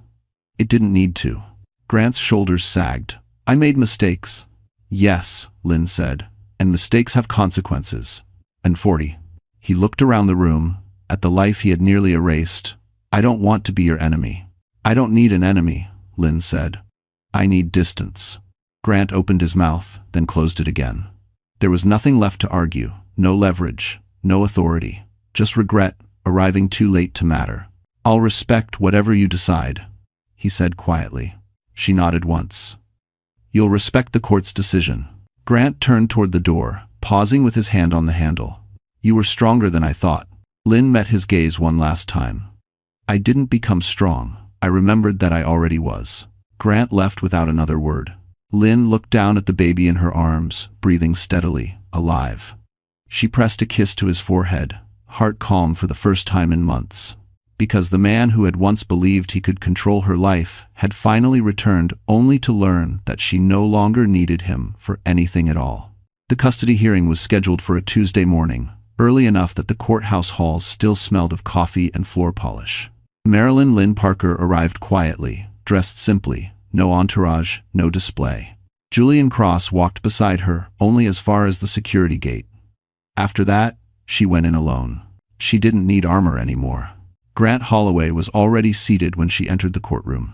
It didn't need to. Grant's shoulders sagged. "I made mistakes." "Yes," Lynn said, "and mistakes have consequences." And 40. He looked around the room, at the life he had nearly erased. "I don't want to be your enemy." "I don't need an enemy," Lynn said. "I need distance." Grant opened his mouth, then closed it again. There was nothing left to argue, no leverage, no authority, just regret, arriving too late to matter. "I'll respect whatever you decide," he said quietly. She nodded once. "You'll respect the court's decision." Grant turned toward the door, pausing with his hand on the handle. "You were stronger than I thought." Lynn met his gaze one last time. "I didn't become strong. I remembered that I already was." Grant left without another word. Lynn looked down at the baby in her arms, breathing steadily, alive. She pressed a kiss to his forehead, heart calm for the first time in months. Because the man who had once believed he could control her life had finally returned, only to learn that she no longer needed him for anything at all. The custody hearing was scheduled for a Tuesday morning, early enough that the courthouse halls still smelled of coffee and floor polish. Marilyn Lynn Parker arrived quietly, dressed simply, no entourage, no display. Julian Cross walked beside her, only as far as the security gate. After that, she went in alone. She didn't need armor anymore. Grant Holloway was already seated when she entered the courtroom.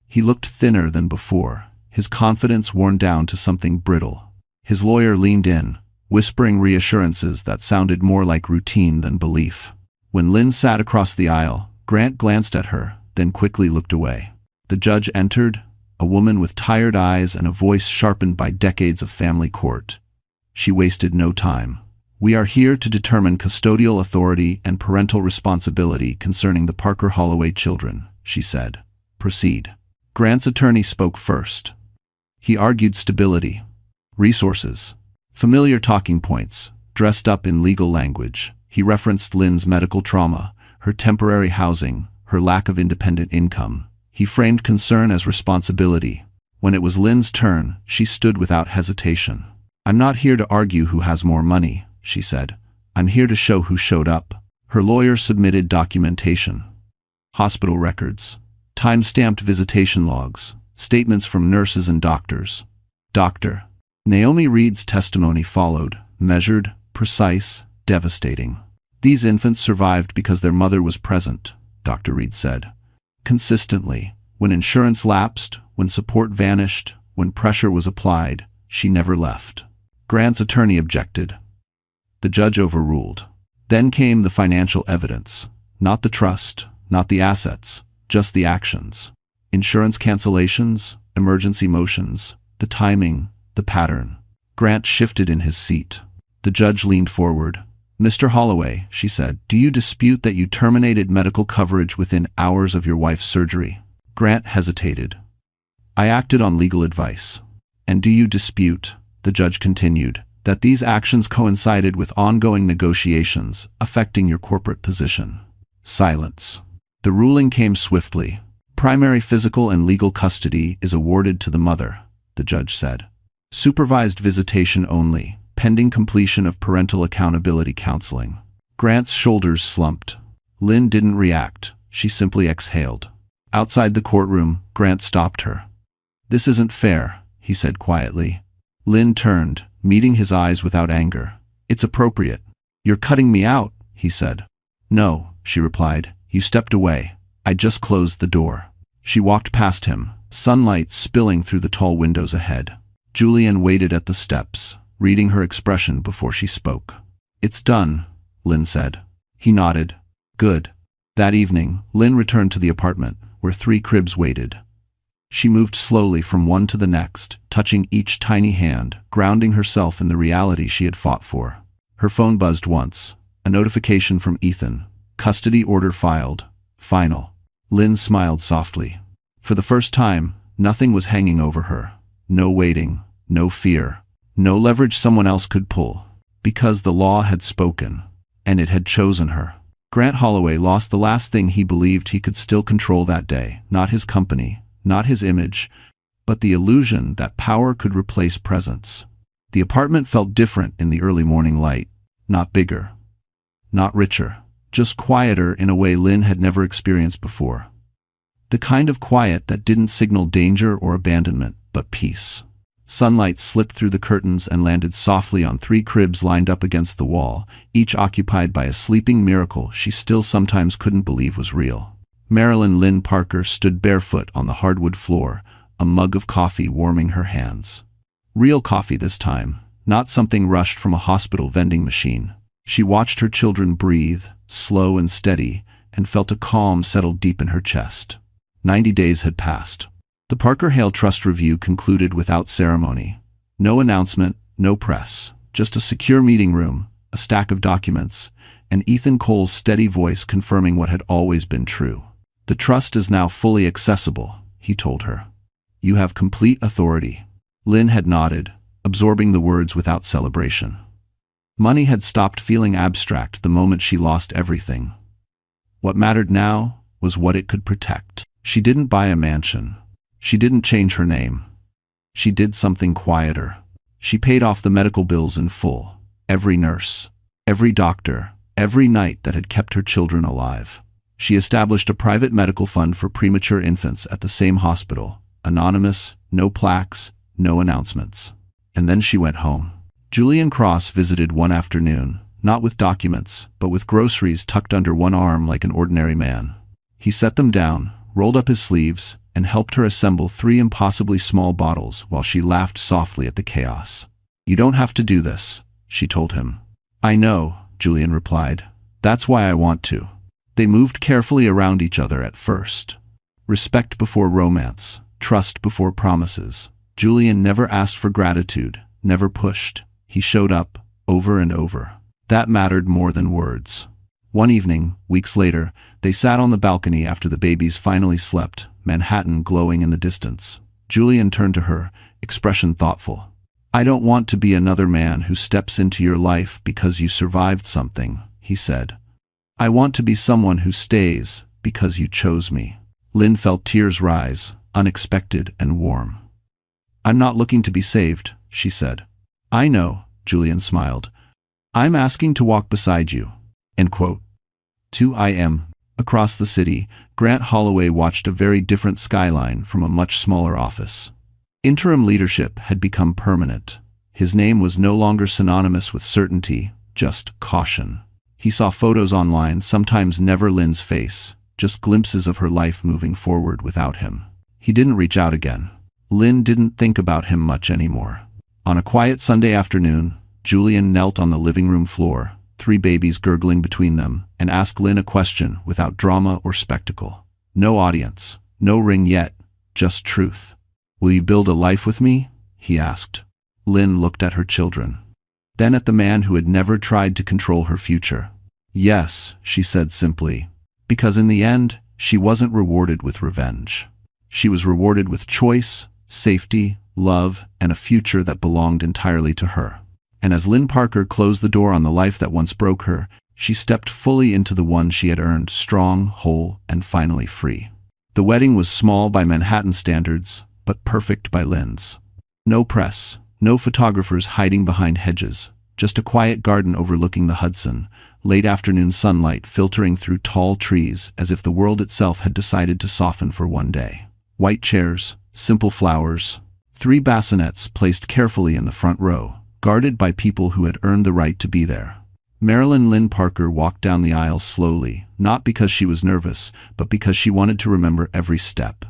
He looked thinner than before, his confidence worn down to something brittle. His lawyer leaned in, whispering reassurances that sounded more like routine than belief. When Lynn sat across the aisle, Grant glanced at her, then quickly looked away. The judge entered, a woman with tired eyes and a voice sharpened by decades of family court. She wasted no time. "We are here to determine custodial authority and parental responsibility concerning the Parker Holloway children," she said. "Proceed." Grant's attorney spoke first. He argued stability, resources, familiar talking points, dressed up in legal language. He referenced Lynn's medical trauma, her temporary housing, her lack of independent income. He framed concern as responsibility. When it was Lynn's turn, she stood without hesitation. "I'm not here to argue who has more money," she said. "I'm here to show who showed up." Her lawyer submitted documentation. Hospital records, time-stamped visitation logs, statements from nurses and doctors. Dr. Naomi Reed's testimony followed, measured, precise, devastating. "These infants survived because their mother was present," Dr. Reed said. "Consistently, when insurance lapsed, when support vanished, when pressure was applied, she never left." Grant's attorney objected. The judge overruled. Then came the financial evidence. Not the trust, not the assets, just the actions. Insurance cancellations, emergency motions, the timing, the pattern. Grant shifted in his seat. The judge leaned forward. Mr. Holloway, she said, do you dispute that you terminated medical coverage within hours of your wife's surgery? Grant hesitated. I acted on legal advice. And do you dispute, the judge continued, that these actions coincided with ongoing negotiations affecting your corporate position? Silence. The ruling came swiftly. Primary physical and legal custody is awarded to the mother, the judge said. Supervised visitation only, pending completion of parental accountability counseling. Grant's shoulders slumped. Lynn didn't react. She simply exhaled. Outside the courtroom, Grant stopped her. This isn't fair, he said quietly. Lynn turned, meeting his eyes without anger. It's appropriate. You're cutting me out, he said. No, she replied. You stepped away. I just closed the door. She walked past him, sunlight spilling through the tall windows ahead. Julian waited at the steps, reading her expression before she spoke. It's done, Lynn said. He nodded. Good. That evening, Lynn returned to the apartment, where 3 cribs waited. She moved slowly from one to the next, touching each tiny hand, grounding herself in the reality she had fought for. Her phone buzzed once. A notification from Ethan. Custody order filed. Final. Lynn smiled softly. For the first time, nothing was hanging over her. No waiting, no fear, no leverage someone else could pull. Because the law had spoken, and it had chosen her. Grant Holloway lost the last thing he believed he could still control that day. Not his company, not his image, but the illusion that power could replace presence. The apartment felt different in the early morning light. Not bigger, not richer, just quieter in a way Lynn had never experienced before. The kind of quiet that didn't signal danger or abandonment, but peace. Sunlight slipped through the curtains and landed softly on 3 cribs lined up against the wall, each occupied by a sleeping miracle she still sometimes couldn't believe was real. Marilyn Lynn Parker stood barefoot on the hardwood floor, a mug of coffee warming her hands. Real coffee this time, not something rushed from a hospital vending machine. She watched her children breathe, slow and steady, and felt a calm settle deep in her chest. 90 days had passed. The Parker Hale Trust review concluded without ceremony. No announcement, no press, just a secure meeting room, a stack of documents, and Ethan Cole's steady voice confirming what had always been true. The trust is now fully accessible, he told her. You have complete authority. Lynn had nodded, absorbing the words without celebration. Money had stopped feeling abstract the moment she lost everything. What mattered now was what it could protect. She didn't buy a mansion. She didn't change her name. She did something quieter. She paid off the medical bills in full. Every nurse, every doctor, every night that had kept her children alive. She established a private medical fund for premature infants at the same hospital. Anonymous, no plaques, no announcements. And then she went home. Julian Cross visited one afternoon, not with documents, but with groceries tucked under one arm like an ordinary man. He set them down, rolled up his sleeves, and helped her assemble 3 impossibly small bottles while she laughed softly at the chaos. You don't have to do this, she told him. I know, Julian replied. That's why I want to. They moved carefully around each other at first. Respect before romance, trust before promises. Julian never asked for gratitude, never pushed. He showed up, over and over. That mattered more than words. One evening, weeks later, they sat on the balcony after the babies finally slept, Manhattan glowing in the distance. Julian turned to her, expression thoughtful. I don't want to be another man who steps into your life because you survived something, he said. I want to be someone who stays because you chose me. Lynn felt tears rise, unexpected and warm. I'm not looking to be saved, she said. I know, Julian smiled. I'm asking to walk beside you. End quote. 2 a.m. Across the city, Grant Holloway watched a very different skyline from a much smaller office. Interim leadership had become permanent. His name was no longer synonymous with certainty, just caution. He saw photos online, sometimes never Lynn's face, just glimpses of her life moving forward without him. He didn't reach out again. Lynn didn't think about him much anymore. On a quiet Sunday afternoon, Julian knelt on the living room floor, 3 babies gurgling between them, and asked Lynn a question without drama or spectacle. No audience, no ring yet, just truth. Will you build a life with me? He asked. Lynn looked at her children. then at the man who had never tried to control her future. Yes, she said simply, because in the end, she wasn't rewarded with revenge. She was rewarded with choice, safety, love, and a future that belonged entirely to her. And as Lynn Parker closed the door on the life that once broke her, she stepped fully into the one she had earned, strong, whole, and finally free. The wedding was small by Manhattan standards, but perfect by Lynn's. No press, no photographers hiding behind hedges, just a quiet garden overlooking the Hudson, late afternoon sunlight filtering through tall trees as if the world itself had decided to soften for one day. White chairs, simple flowers, 3 bassinets placed carefully in the front row, guarded by people who had earned the right to be there. Marilyn Lynn Parker walked down the aisle slowly, not because she was nervous, but because she wanted to remember every step.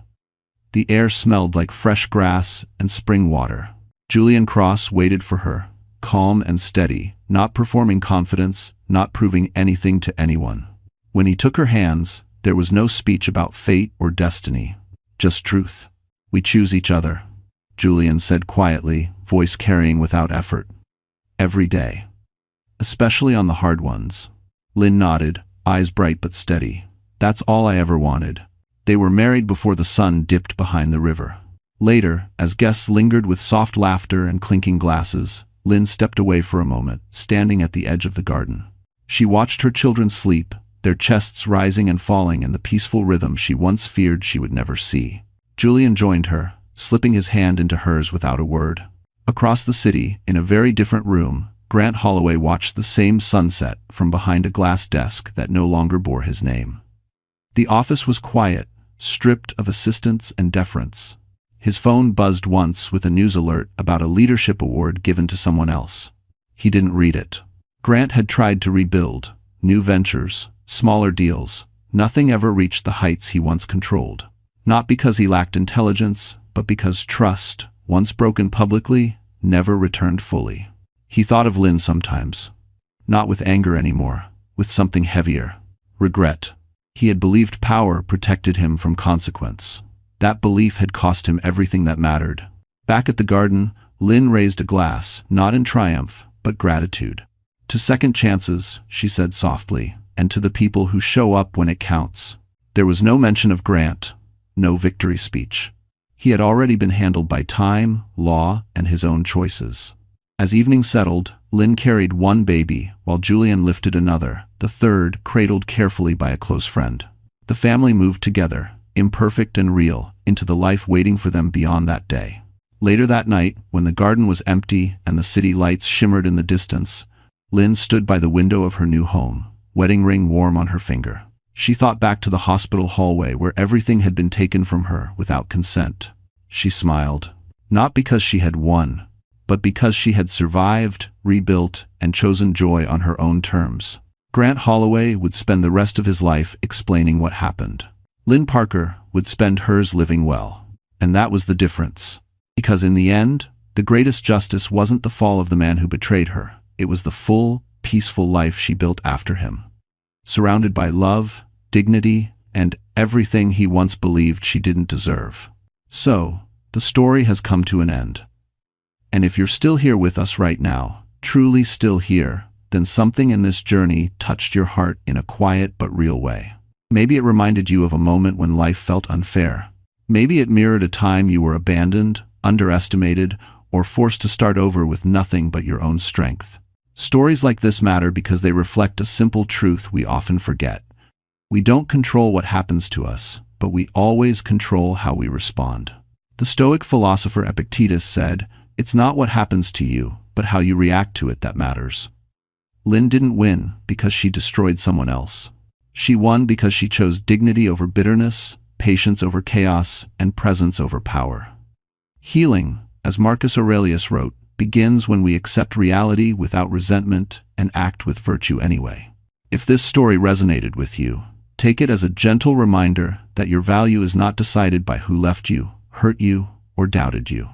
The air smelled like fresh grass and spring water. Julian Cross waited for her, calm and steady, not performing confidence, not proving anything to anyone. When he took her hands, there was no speech about fate or destiny, just truth. "We choose each other," Julian said quietly, voice carrying without effort. "Every day. Especially on the hard ones." Lynn nodded, eyes bright but steady. "That's all I ever wanted." They were married before the sun dipped behind the river. Later, as guests lingered with soft laughter and clinking glasses, Lynn stepped away for a moment, standing at the edge of the garden. She watched her children sleep, their chests rising and falling in the peaceful rhythm she once feared she would never see. Julian joined her, slipping his hand into hers without a word. Across the city, in a very different room, Grant Holloway watched the same sunset from behind a glass desk that no longer bore his name. The office was quiet, stripped of assistance and deference. His phone buzzed once with a news alert about a leadership award given to someone else. He didn't read it. Grant had tried to rebuild, new ventures, smaller deals. Nothing ever reached the heights he once controlled. Not because he lacked intelligence, but because trust, once broken publicly, never returned fully. He thought of Lynn sometimes. Not with anger anymore, with something heavier. Regret. He had believed power protected him from consequence. That belief had cost him everything that mattered. Back at the garden, Lynn raised a glass, not in triumph, but gratitude. "To second chances," she said softly, "and to the people who show up when it counts." There was no mention of Grant, no victory speech. He had already been handled by time, law, and his own choices. As evening settled, Lynn carried one baby, while Julian lifted another, the third cradled carefully by a close friend. The family moved together, imperfect and real, into the life waiting for them beyond that day. Later that night, when the garden was empty and the city lights shimmered in the distance, Lynn stood by the window of her new home, wedding ring warm on her finger. She thought back to the hospital hallway where everything had been taken from her without consent. She smiled, not because she had won, but because she had survived, rebuilt, and chosen joy on her own terms. Grant Holloway would spend the rest of his life explaining what happened. Lynn Parker would spend hers living well. And that was the difference. Because in the end, the greatest justice wasn't the fall of the man who betrayed her. It was the full, peaceful life she built after him. Surrounded by love, dignity, and everything he once believed she didn't deserve. So, the story has come to an end. And if you're still here with us right now, truly still here, then something in this journey touched your heart in a quiet but real way. Maybe it reminded you of a moment when life felt unfair. Maybe it mirrored a time you were abandoned, underestimated, or forced to start over with nothing but your own strength. Stories like this matter because they reflect a simple truth we often forget. We don't control what happens to us, but we always control how we respond. The Stoic philosopher Epictetus said, "It's not what happens to you, but how you react to it that matters." Lynn didn't win because she destroyed someone else. She won because she chose dignity over bitterness, patience over chaos, and presence over power. Healing, as Marcus Aurelius wrote, begins when we accept reality without resentment and act with virtue anyway. If this story resonated with you, take it as a gentle reminder that your value is not decided by who left you, hurt you, or doubted you.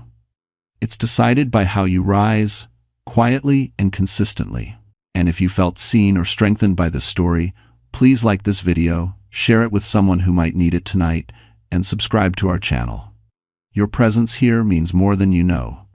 It's decided by how you rise, quietly and consistently. And if you felt seen or strengthened by this story, please like this video, share it with someone who might need it tonight, and subscribe to our channel. Your presence here means more than you know.